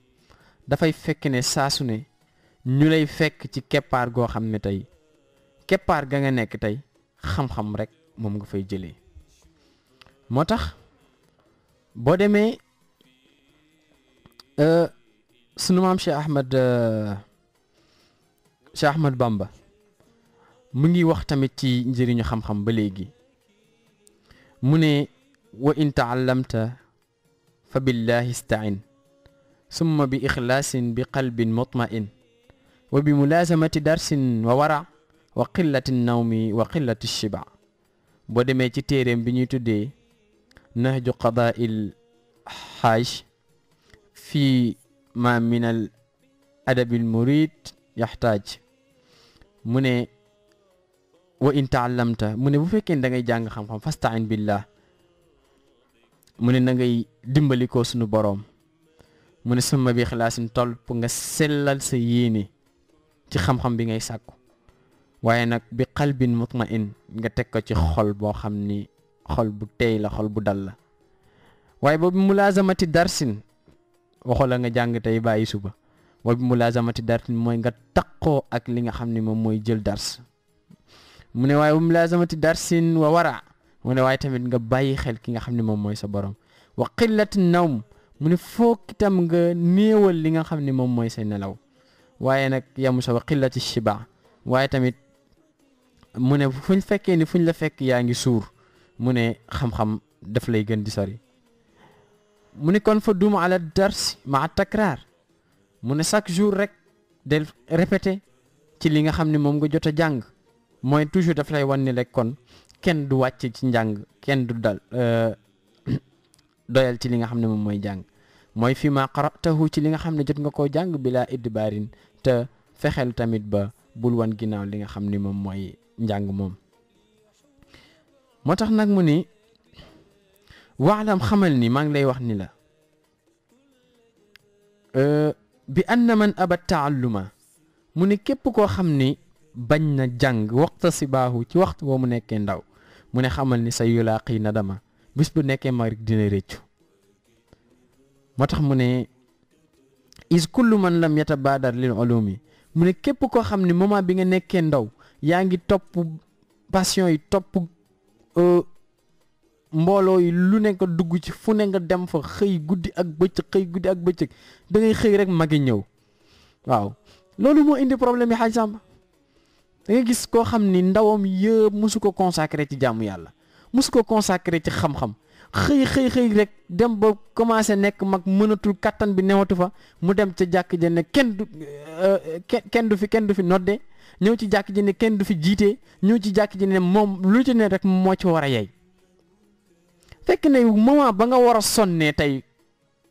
dafay fekk ne saa su ne ñu lay fekk ci keppaar goo xam ne tey keppaar ga nga nekk tey xam-xam rek moom nga fay jëlee moo tax boo demee sunu maam Cheikh Ahmad Bamba mu ngi wax tamit ci njëriñu xam-xam ba léegi mu ne wa in taallamta fa billahi istain summa bi ixlaasin bi qalbin mutmain wa bi mulazamati darsin wa wara wa qillati nawmi wa qillati shiba boo demee ci téeréem bi ñuy tuddee nahju qadaa'il xaaj fii ma min al adabil murid yaxtaaj mu ne wa in taallamta mu ne bu fekkee da ngay jàng xam-xam fastain billah mu ne na ngay dimbali ko sunu boroom mu ne summa bi xilaasin topp nga sellal sa yéene ci xam-xam bi ngay sàkku waaye nag bi qalbin mutmain nga teg ko ci xol boo xam ni xol bu teey la xol bu dal la waaye boobu mulazamati darsin waxoo la nga jàng tey bàyyi suba boobu mulazamati darsin mooy nga taqoo ak li nga xam ne moom mooy jël dars mu ne waaye bu mulazamati darsin wa wara mu ne waaye tamit nga bàyyi xel ki nga xam ne moom mooy sa borom wa qillati nawm mu ne foog itam nga néewal li nga xam ne moom mooy say nelaw waaye nag yamu sa wa qillati shiba waaye tamit mu ne fuñ fekkee ni fuñ la fekk yaa ngi suur mu ne xam-xam daf lay gën di sori mu ne kon fa duma ala dars ma takraar mu ne chaque jour rek del répété ci li nga xam ne moom nga jot a jàng mooy toujours daf lay wan ni rek kon kenn du wàcc ci njàng kenn du dal doyal ci li nga xam ne moom mooy jàng mooy fi ma qara'tahu ci li nga xam ne jot nga koo jàng bila idbaarin te fexeel tamit ba bul wan ginnaaw li nga xam ni moom mooy njàng moom moo tax nag mu ni waalam xamal ni maa ngi lay wax ni la bi anna man aba taalluma mu ne képp koo xam ni bañ na jàng waxta si baaxu ci waxtu boo mu nekkee ndaw mu ne xamal ni sa yulaaqi nadama bis bu nekkee mag rek dina réccu moo tax mu ne is kullu man lam yatabaadar lil ulumi mu ne képp koo xam ne moment bi nga nekkee ndaw yaa ngi topp passion yi topp mbooloo yi lu ne nga dugg ci fu ne nga dem fa xëy guddi ak bëccëg da ngay xëy rek magi ñëw waaw loolu moo indi problème yi xaaj Samba da nga gis koo xam ni ndawam yëpp mosu ko consacré ci jaamu yàlla mosu ko consacré ci xam-xam xëy rek dem ba commencé nekk mag mënatul kattan bi newatu fa mu dem ca jàkk ja ne kenn du fi nodde ñëw ci jàkk ji ne kenn du fi jiite ñëw ci jàkk ji ne moom lu ci ne rek moo ci war a yey fekk ne moment ba nga war a sonnee tey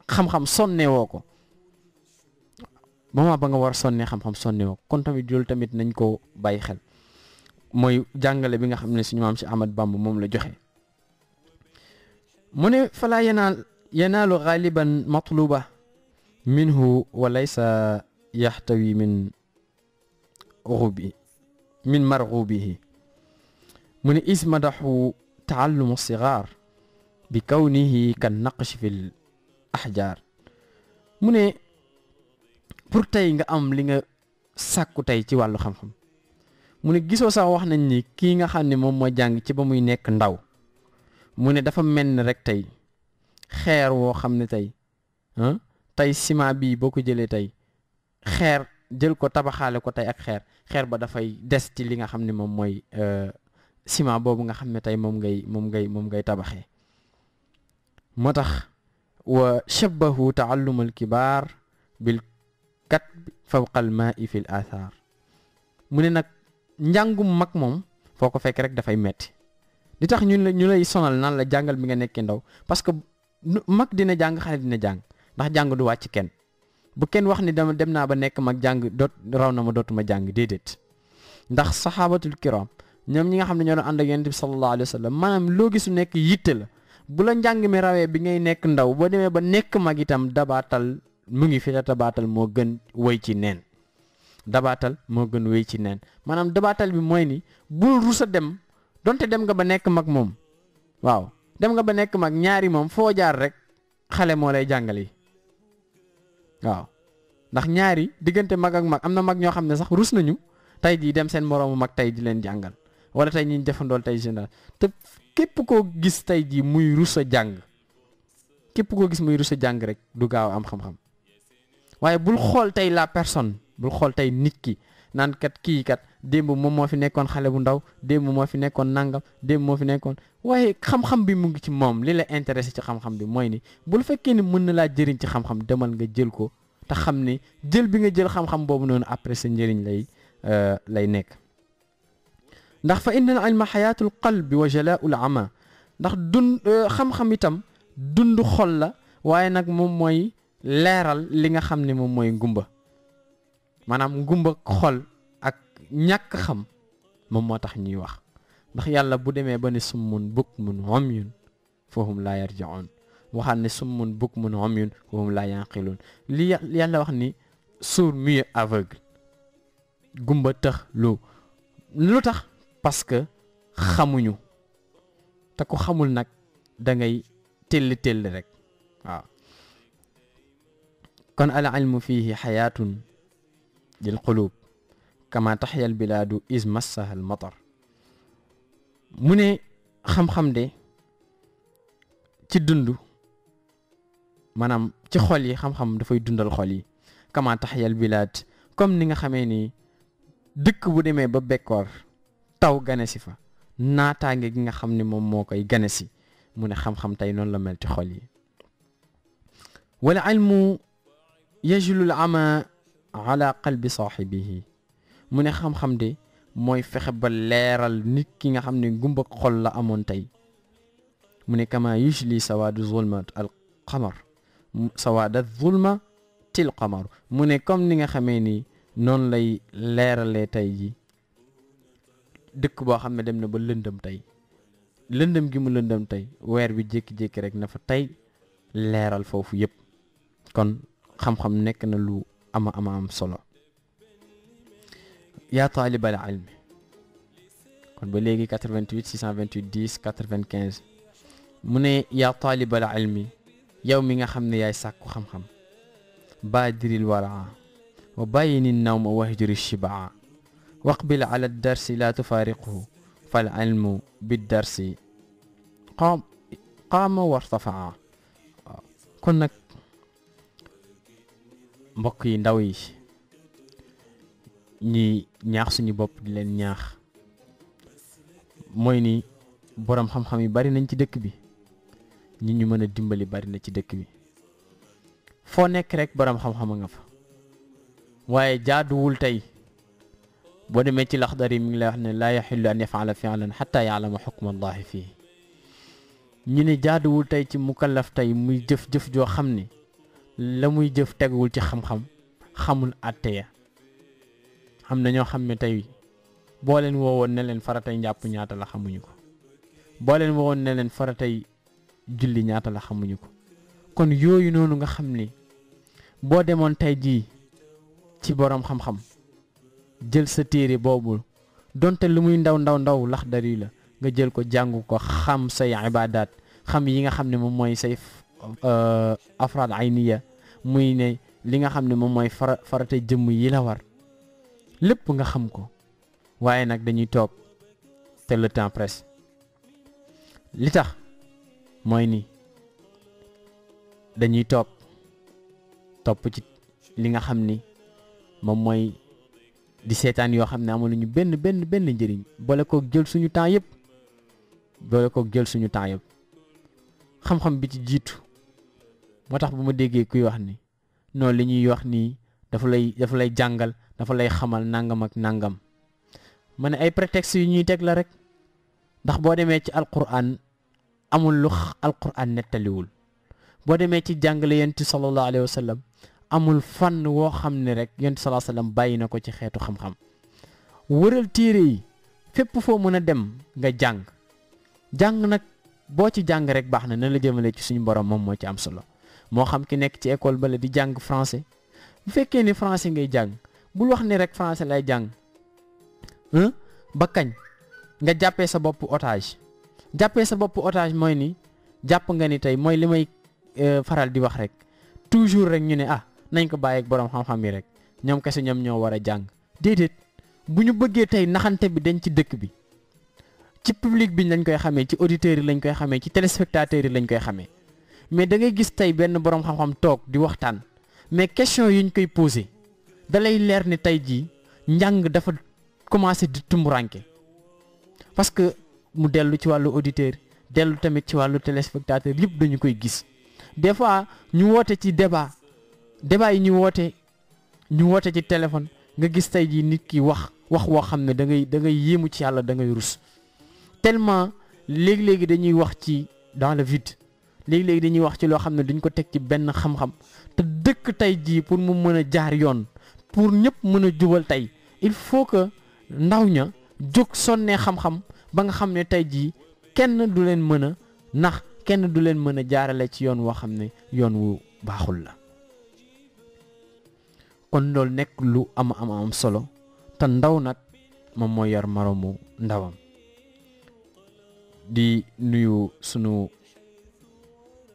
xam-xam sonnee woo ko moment ba nga war a sonnee xam-xam sonnee woo ko kon tamit loolu tamit nañ ko bàyyi xel mooy jàngale bi nga xam ne suñu maam si Ahmad Bamba moom la joxe mu ne falaa yanaalu gaaliban matluba minhu wa laysa yaxtawi min margubihi mu ne ismadaxu taallumu sigaar bi kawnihi kan naqsh fi l ahjaar mu ne pour tey nga am li nga sàkku tey ci wàllu xam-xam mu ne gisoo sax wax nañ ni kii nga xam ne moom moo jàng ci ba muy nekk ndaw mu ne dafa mel ni rek tey xeer woo xam ne tey ciment bii boo ko jëlee tey xeer jël ko tabaxaale ko tey ak xeer ba dafay des ci li nga xam ne moom mooy ciment boobu nga xam ne tey moom ngay tabaxee moo tax wa shabbahu taallum al kibaar bil katb fawqa al maa'i fi l athar mu ne nag njàngum mag moom foo ko fekk rek dafay metti li tax ñu lay sonal naan la jàngal bi nga nekkee ndaw parce que mag dina jàng xale dina jàng ndax jàng du wàcc kenn bu kenn wax ni dem naa ba nekk mag jàng raw na ma dootuma jàng déedéet ndax saxaabatul kiram ñoom ñi nga xam ne ñoo doon ànd ak yonent bi sallallahu alayhi wa sallam maanaam loo gisu nekk yitte la bu la njàng mi rawee bi ngay nekk ndaw boo demee ba nekk mag itam dabaatal mu ngi fi te dabaatal moo gën wéy ci neen maanaam dabaatal bi mooy ni bul rusa dem donte dem nga ba nekk mag moom waaw dem nga ba nekk mag ñaari moom foo jaar rek xale moo lay jàngali waaw ndax ñaari diggante mag ak mag am na mag ñoo xam ne sax rus nañu tey jii dem seen moroomu mag tey di leen jàngal wala tey ñi defandool tey général te képp koo gis tey jii muy rus a jàng rek du gaaw am xam-xam waaye bul xool tey la personne bul xool tey nit ki naan kat kii kat démb moom moo fi nekkoon xale bu ndaw démb moo fi nekkoon nangam démb moo fi nekkoon waaye xam-xam bi mu ngi ci moom li la intéressé ci xam-xam bi mooy ni bul fekkee ni mën na laa jëriñ ci xam-xam demal nga jël ko te xam ne jël bi nga jël xam-xam boobu noonu après sa njëriñ lay nekk ndax fa inna al ilma xayaatul qalbi wa jalaaul ama ndax xam-xam itam dund xol la waaye nag moom mooy leeral li nga xam ne moom mooy ngumba maanaam ngumba xol ak ñàkk xam moom moo tax ñuy wax ndax yàlla bu demee ba ne summun bukmun umyun fahum laa yarji'un waxaat ne summun bukmun umyun fahum laa yanqiluun li yàlla wax ni sourd muet aveugle gumba tëx lu tax parce que xamuñu te ku xamul nag da ngay telli rek waaw kon al ilmu fihi xayaatun lil qulub kama taxya al bilaadu is massaha al matar mu ne xam-xam de ci dund maanaam ci xol yi xam-xam dafay dundal xol yi kama taxya al bilaad comme ni nga xamee ni dëkk bu demee ba bekkoor taw gane si fa naataange gi nga xam ne moom moo koy gane si mu ne xam-xam tey noonu la mel ci xol yi wal ilmu yajlul ama ala qalbi saaxibihi mu ne xam-xam de mooy fexe ba leeral nit ki nga xam ne gumba xol la amoon tey mu ne kama yujli sawaadu zulmat al qamar sawaada zulma til qamar mu ne comme ni nga xamee ni noonu lay leeralee tey ji dëkk boo xam ne dem na ba lëndëm tey lëndëm gi mu lëndëm tey weer bi jékki-jékki rek na fa tey leeral foofu yëpp kon xam-xam nekk na lu ama am solo yaa taalibal ilmi kon ba léegi 88 628 10 95 mu ne yaa taalibal ilmi yow mi nga xam ne yaay sàkku xam-xam baadiril waraa wa bàyyini nawma wahjuri shibaa waqbil ala darsi laa tufaariquhu fal ilmu biddarsi qaama wartafaa waaw kon nag mbokk yi ndaw yi ñi ñaax suñu bopp di leen ñaax mooy ni boroom xam-xam yi bari nañ ci dëkk bi ñi ñu mën a dimbali bari na ci dëkk bi foo nekk rek boroom xam-xam a nga fa waaye jaaduwul tey boo demee ci Laxdari mi ngi lay wax ne laa yaxillu an yafaala fi'lan xatta ya'lama xukma allahi fii ñu ne jaaduwul tey ci mukallaf tey muy jëf-jëf joo xam ne la muy jëf teguwul ci xam-xam xamul àtte ya am na ñoo xam ne tey boo leen woowoon ne leen faratay njàpp ñaata la xamuñu ko boo leen woowoon ne leen faratay julli ñaata la xamuñu ko kon yooyu noonu nga xam ni boo demoon tey jii ci boroom xam-xam jël sa téere boobu donte lu muy ndaw Laxdari la nga jël ko jàng ko xam say ibaadaat xam yi nga xam ne moom mooy say afraad ayniya muy ne li nga xam ne moom mooy farata jëmm yi la war lépp nga xam ko waaye nag dañuy toog te le temps presse li tax mooy ni dañuy topp ci li nga xam ni moom mooy di seetaan yoo xam ne amaluñu benn njëriñ boole koog jël suñu temps yëpp xam-xam bi ci jiitu moo tax bu ma déggee kuy wax ni noonu li ñuy wax nii dafa lay jàngal dafa lay xamal nangam ak nangam ma ne ay prétexte yu ñuy teg la rek ndax boo demee ci alquran amul lu alquran nettaliwul boo demee ci jàngale yonent sallallahu alayhi wa sallam amul fànn woo xam ne rek yonent sallallahu alayhi wa sallam bàyyi na ko ci xeetu xam-xam wëral téere yi fépp foo mën a dem nga jàng nag boo ci jàng rek baax na la jëmale ci suñu borom moom moo ci am solo moo xam ki nekk ci école bala di jàng français bu fekkee ni français ngay jàng bul wax ni rek français lay jàng ba kañ nga jàppee sa bopp otage mooy ni jàpp nga ni tey mooy li may faral di wax rek toujours rek ñu ne nañ ko bàyyi ak borom xam-xam yi rek ñoom kese ñoom ñoo war a jàng déedéet bu ñu bëggee tey naxante bi dañ ci dëkk bi ci public bi lañ koy xamee ci auditeurs yi lañ koy xamee ci téléspectateurs yi lañ koy xamee mais da ngay gis tey benn borom xam-xam toog di waxtaan mais question yi ñu koy posé da lay leer ni tey jii njàng dafa commencé di tumburanke parce que mu dellu ci wàllu auditeur dellu tamit ci wàllu téléspectateur yëpp dañu koy gis des fois ñu woote ci débat yi ñu woote ci téléphone nga gis tey jii nit ki wax woo xam ne da ngay yéemu ci yàlla da ngay rus tellement léegi-léegi dañuy wax ci dans le vide léegi-léegi dañuy wax ci loo xam ne duñ ko teg ci benn xam-xam te dëkk tey jii pour mu mën a jaar yoon pour ñëpp mën a jubal tey il faut que ndaw ña jóg sonnee xam-xam ba nga xam ne tey jii kenn du leen mën a nax kenn du leen mën a jaarale ci yoon woo xam ne yoon wu baaxul la kon loolu nekk lu am solo te ndaw nag moom mooy yor moromu ndawam di nuyu sunu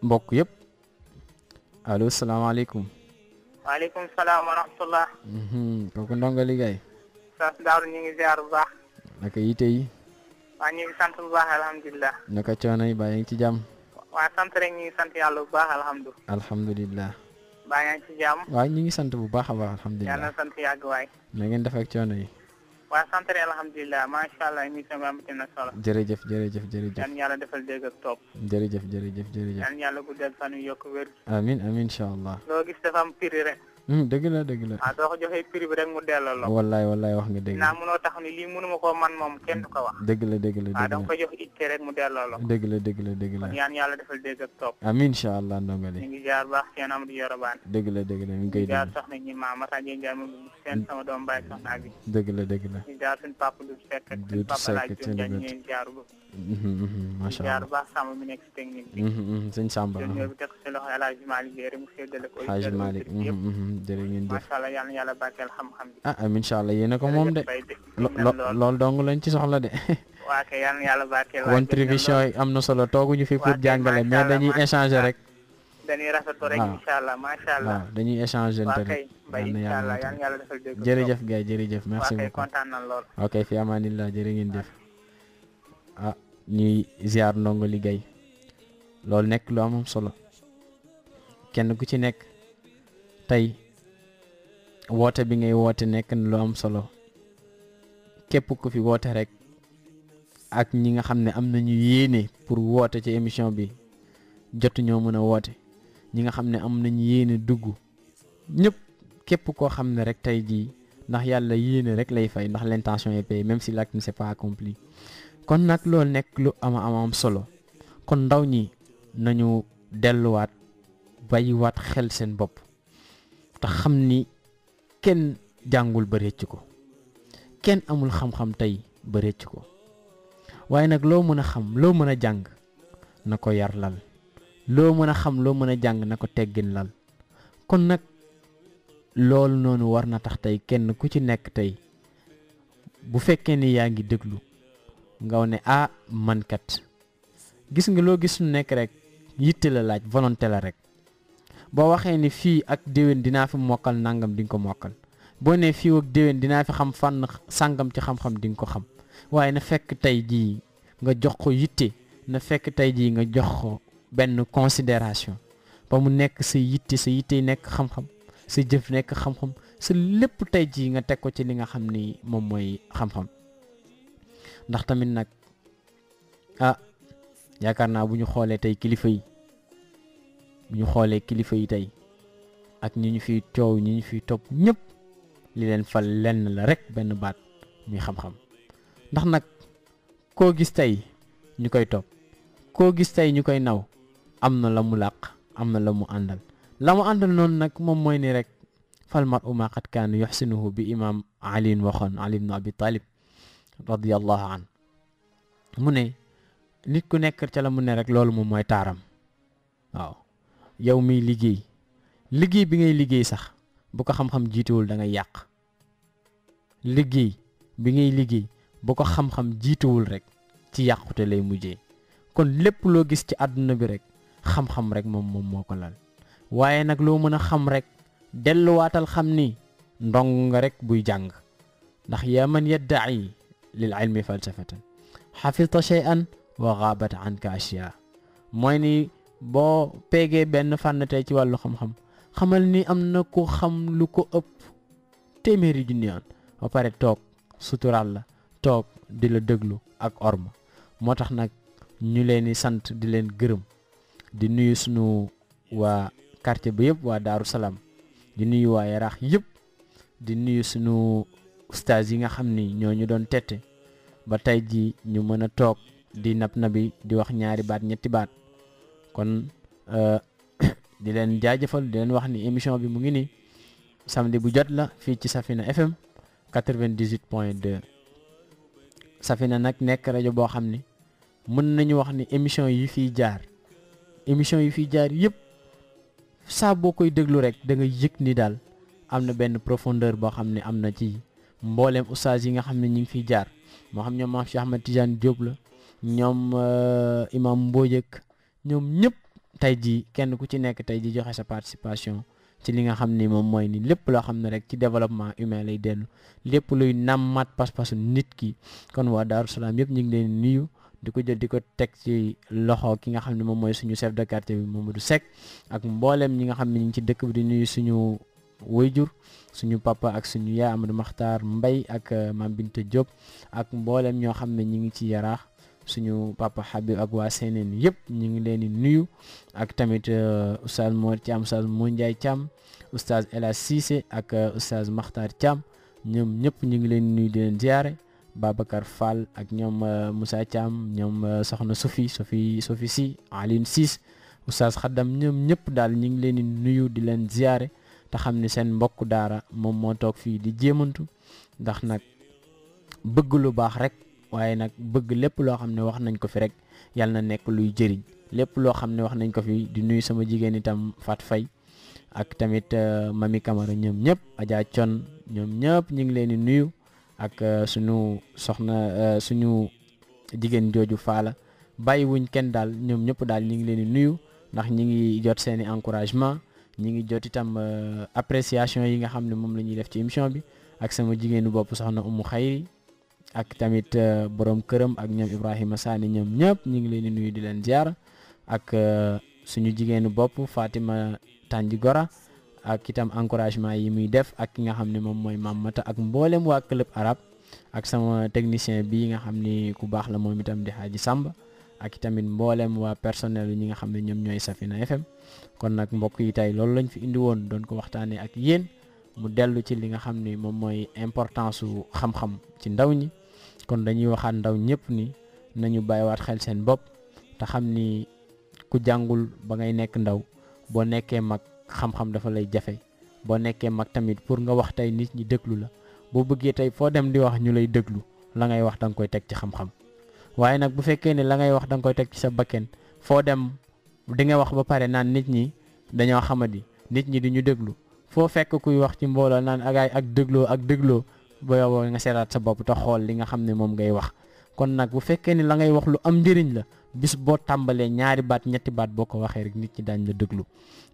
mbokk yëpp allo salaamaaleykum. waaleykum salaam wa rahmatullah. kooku ndongo liggéey. Saas Daaru ñu ngi ziar bu baax. naka yite yi. waa ñu ngi sant bu baax alhamdulilah. naka coono yi baa ngi ci jàmm. waa sant rek ñu ngi sant yàlla bu baax alhamdulilah. alhamdulilah. baa ngi ci jàmm. waaw ñu ngi sant bu baax a baax alhamdulilah. yàlla na sant yàgg waay. na ngeen def ak coono yi. waa sant rek alhamdulilah macha allah émission bi amati na solo. jërëjëf. yan yàlla defal dégg ak topp. jërëjëf. yan yàlla guddal fan yu yokk wér. amiin incha allah. loo gis dafa am prix rek. dëgg la. doo ko joxee prix bi rek mu delloo la. wallaay wax nga dëgg. naa mënoo tax ni lii mënuma koo man moom kenn du ko wax. dëgg la. da nga ko jox itte rek mu delloo la. dëgg la. kon yan yàlla defal dégg ak topp. amiin incha allah ndongali. ñu ngi jaar baax seen Amadou Yorobaan. dëgg la mi ngi koy dégg. jaar soxna ñi maam Rajo Ndiaye moom seen sama doom baay soxna abi. dëgg la. ñu jaar suñu papa du Seck ak suñu papa laaj ñu ngi jaaru ba. macha allah jaar baax Samba mi nekk si technique bi. sëñ Samba. ñoo bi teg si loxo El Hadj Malick Guèye rek mu séddale ko. Hadj Malick jërë ngeen jëf. macha allah yàlla barkeel xam-xam bi. amiin incha allah yéen a ko moom de. loolu dong lañ ci soxla de. waa kay yàlla barkeel. contribution yi am na solo tooguñu fi pour jàngale mais dañuy échanger rek. dañuy rafetlu rek incha allah macha allah. waaw dañuy échanger rek. incha allah yàlla defal dégg. jërëjëf gars jërëjëf merci beaucoup. kontaan na lool. ok fi amaanillah jërë ngeen jëf. ñuy ziar ndongo liggéey loolu nekk lu am solo kenn ku ci nekk tey woote bi ngay woote nekk lu am solo képp ku fi woote rek ak ñi nga xam ne am nañu yéene pour woote ci émission bi jotu ñoo mën a woote ñi nga xam ne am nañu yéene dugg ñëpp képp koo xam ne rek tey jii ndax yàlla yéene rek lay fay ndax l'intention est payée même si l'acte ne s'est pas accompli kon nag loolu nekk lu am solo kon ndaw ñi nañu delluwaat bàyyiwaat xel seen bopp te xam ni kenn jàngul ba récc ko kenn amul xam-xam tey ba rëcc ko waaye nag loo mën a xam loo mën a jàng na ko yar lal loo mën a xam loo mën a jàng na ko teggin lal kon nag loolu noonu war na tax tey kenn ku ci nekk tey bu fekkee ni yaa ngi déglu nga ne man kat gis nga loo gis lu nekk rek yitte la laaj volonté la rek boo waxee ni fii ak déwén dinaa fi mokkal nangam di nga ko mokkal boo ne fii ak déwén dinaa fi xam fànn sàngam ci xam-xam di nga ko xam waaye na fekk tey jii nga jox ko yitte na fekk tey jii nga jox ko benn considération ba mu nekk sa yitte nekk xam-xam sa jëf nekk xam-xam sa lépp tey jii nga teg ko ci li nga xam ni moom mooy xam-xam ndax tamit nag yaakaar naa bu ñu xoolee tey kilifa yi tey ak ñi ñu fiy coow ñi ñu fiy topp ñëpp li leen fal lenn la rek benn baat muy xam-xam ndax nag koo gis tey ñu koy topp koo gis tey ñu koy naw am na la mu làq am na la mu àndal noonu nag moom mooy ni rek fal mar'u maa qad kaana yuhsinuhu bi imaam Ali waxoon Ali ibn Abi Talib radiyallahu an mu ne nit ku nekk ca la mu ne rek loolu moom mooy taaram waaw yow miy liggéey bi ngay liggéey sax bu ko xam-xam jiituwul da ngay yàq liggéey bi ngay liggéey bu ko xam-xam jiituwul rek ci yàqute lay mujjee kon lépp loo gis ci àdduna bi rek xam-xam rek moom moo ko lal waaye nag loo mën a xam rek delluwaatal xam ni ndong nga rek buy jàng ndax yaa man yadda'i lil ilmi falsafatan xafidta shay'an wa gaabat anka ashyaa mooy ni boo peegee benn fànn tey ci wàllu xam-xam xamal ni am na ko xam lu ko ëpp téeméeri junni yoon ba pare toog suturaal la toog di la déglu ak orma moo tax nag ñu leen di sant di leen gërëm di nuyu sunu waa quartier ba yëpp waa Daaru Salaam di nuyu waa Yaraax yëpp di nuyu sunu ustaas yi nga xam ni ñoo ñu doon tette ba tey ji ñu mën a toog di nabi di wax ñaari baat ñetti baat kon di leen jaajëfal di leen wax ni émission bi mu ngi nii samedi bu jot la fii ci Safina FM 98.2 Safina nag nekk rajo boo xam ni mën nañu wax ni émission yi fiy jaar yëpp saa boo koy déglu rek da nga yëg ni daal am na benn profondeur boo xam ne am na ci mbooleem ustaas yi nga xam ne ñu ngi fiy jaar moo xam ñoom maam Cheikh Ahmed Tidiane Diop la ñoom imam Mbodjek ñoom ñëpp tey jii kenn ku ci nekk tey jii joxe sa participation ci li nga xam ni moom mooy ni lépp loo xam ne rek ci développement humain lay dellu lépp luy nammat pas-pasu nit ki kon waa Daaru Salaam yëpp ñu ngi leen nuyu di ko jël di ko teg ci loxo ki nga xam ne moom mooy suñu chef de quartier bi Mamadou Seck ak mboolem ñi nga xam ne ñu ngi ci dëkk bi di nuyu suñu wayjur suñu papa ak suñu yaay Amadou Makhtar Mbaye ak Mame Binta Diop ak mboolem ñoo xam ne ñu ngi ci Yaraax suñu papa Habib ak waa Sénéen yëpp ñu ngi leen di nuyu ak tamit oustaz Mor Thiam oustaz Mo Ndiaye Thiam oustaz Ela Cissé ak oustaz Makhtar Thiam ñoom ñëpp ñu ngi leen di nuyu di leen ziare Babacar Fall ak ñoom Moussa Thiam ñoom soxna Sophie si Aline Ciss oustaz Khaddam ñoom ñëpp daal ñu ngi leen di nuyu di leen ziare te xam ni seen mbokku daara moom moo toog fii di jéemantu ndax nag bëgg lu baax rek waaye nag bëgg lépp loo xam ne wax nañ ko fi rek yàlla na nekk luy jëriñ lépp loo xam ne wax nañ ko fi di nuyu sama jigéen itam Fat Faye ak tamit Mami Camara ñoom ñëpp Adja Thion ñoom ñëpp ñu ngi leen di nuyu ak suñu soxna suñu jigéen jooju Faala bàyyi wuñ kenn daal ñoom ñëpp daal ñu ngi leen di nuyu ndax ñi ngi jot seeni encouragement ñi ngi jot itam appréciation yi nga xam ne moom la ñuy def ci émission bi ak sama jigéenu bopp soxna Umu Xayri ak tamit borom këram ak ñoom Ibrahima Sani ñoom ñëpp ñu ngi leen di nuyu di leen ziar ak suñu jigéenu bopp Fatima Tanji Gora ak itam encouragement yi muy def ak ki nga xam ne moom mooy Mamata ak mboolem waa club arabe ak sama technicien bii nga xam ni ku baax la moom itam di Hadji Samba ak tamit mboolem waa personnel ñi nga xam ne ñoom ñooy Safina FM kon nag mbokk yi tey loolu lañ fi indi woon doon ko waxtaanee ak yéen mu dellu ci li nga xam ni moom mooy importance su xam-xam ci ndaw ñi kon dañuy waxaat ndaw ñëpp ni nañu bàyyiwaat xel seen bopp te xam ni ku jàngul ba ngay nekk ndaw boo nekkee mag xam-xam dafa lay jafe boo nekkee mag tamit pour nga wax tey nit ñi déglu la boo bëggee tey foo dem di wax ñu lay déglu la ngay wax da nga koy teg ci xam-xam waaye nag bu fekkee ne la ngay wax da nga koy teg ci sa bakken foo dem di nga wax ba pare naan nit ñi dañoo xamadi nit ñi di ñu déglu foo fekk kuy wax ci mbooloo naan ak dégloo ba yow nga seetaat sa bopp te xool li nga xam ne moom ngay wax. kon nag bu fekkee ni la ngay wax lu am njëriñ la bis boo tàmbalee ñaari baat ñetti baat boo ko waxee rek nit ñi daañ la déglu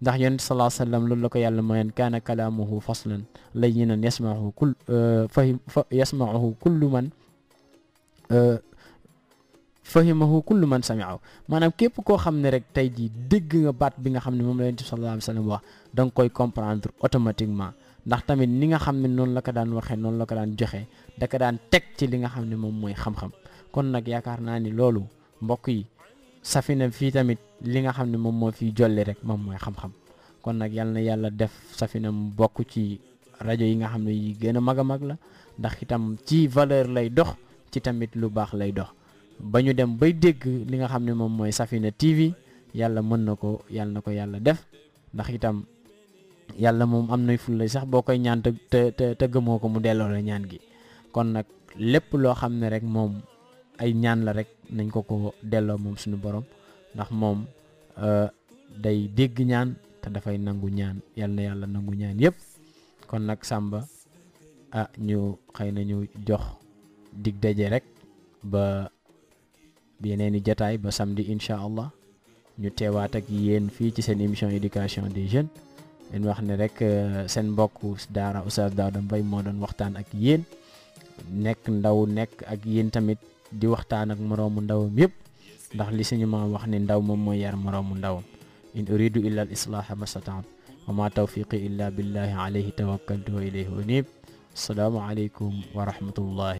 ndax yonent sallallahu alayhi wasallam loolu la ko yàlla mayoon kaana kalaamuhu faslan layyinan yasma'uhu kullu man fahimahu kullu man sami'ahu maanaam képp koo xam ne rek tey jii dégg nga baat bi nga xam ne moom la yonent sallallahu alayhi wasallam wax da nga koy comprendre automatiquement ndax tamit ni nga xam ne noonu la ko daan waxee noonu la ko daan joxe da ko daan teg ci li nga xam ne moom mooy xam-xam kon nag yaakaar naa ni loolu mbokk yi Safina fii tamit li nga xam ne moom moo fiy jolli rek moom mooy xam-xam kon nag yal na yàlla def Safina mu bokk ci rajo yi nga xam ne yi gën a mag a mag la ndax itam ci valeur lay dox ci tamit lu baax lay dox ba ñu dem bay dégg li nga xam ne moom mooy Safina TV yàlla mën na ko yàlla na ko yàlla def ndax itam yàlla moom am nay fulla sax boo koy ñaan te gëmoo ko mu delloo la ñaan gi kon nag lépp loo xam ne rek moom ay ñaan la rek nañ ko delloo moom suñu borom ndax moom day dégg ñaan te dafay nangu ñaan yal na yàlla nangu ñaan yëpp kon nag Samba ñu xëy na ñu jox dig daje rek ba yeneeni jotaay ba samedi incha allah ñu teewaat ak yéen fii ci seen émission éducation des jeunes leen wax ne rek seen mbokk daara Oustaz Daouda Mbaye moo doon waxtaan ak yéen nekk ndaw nekk ak yéen tamit di waxtaan ak moroomu ndawam yëpp ndax li suñu maam wax ne ndaw moom mooy yar moroomu ndawam in uridu illa al islaha mastata'tu wa ma tawfiqi illa billahi alayhi tawakkaltu wa ilayhi unib. Assalamu alaykum wa rahmatullahi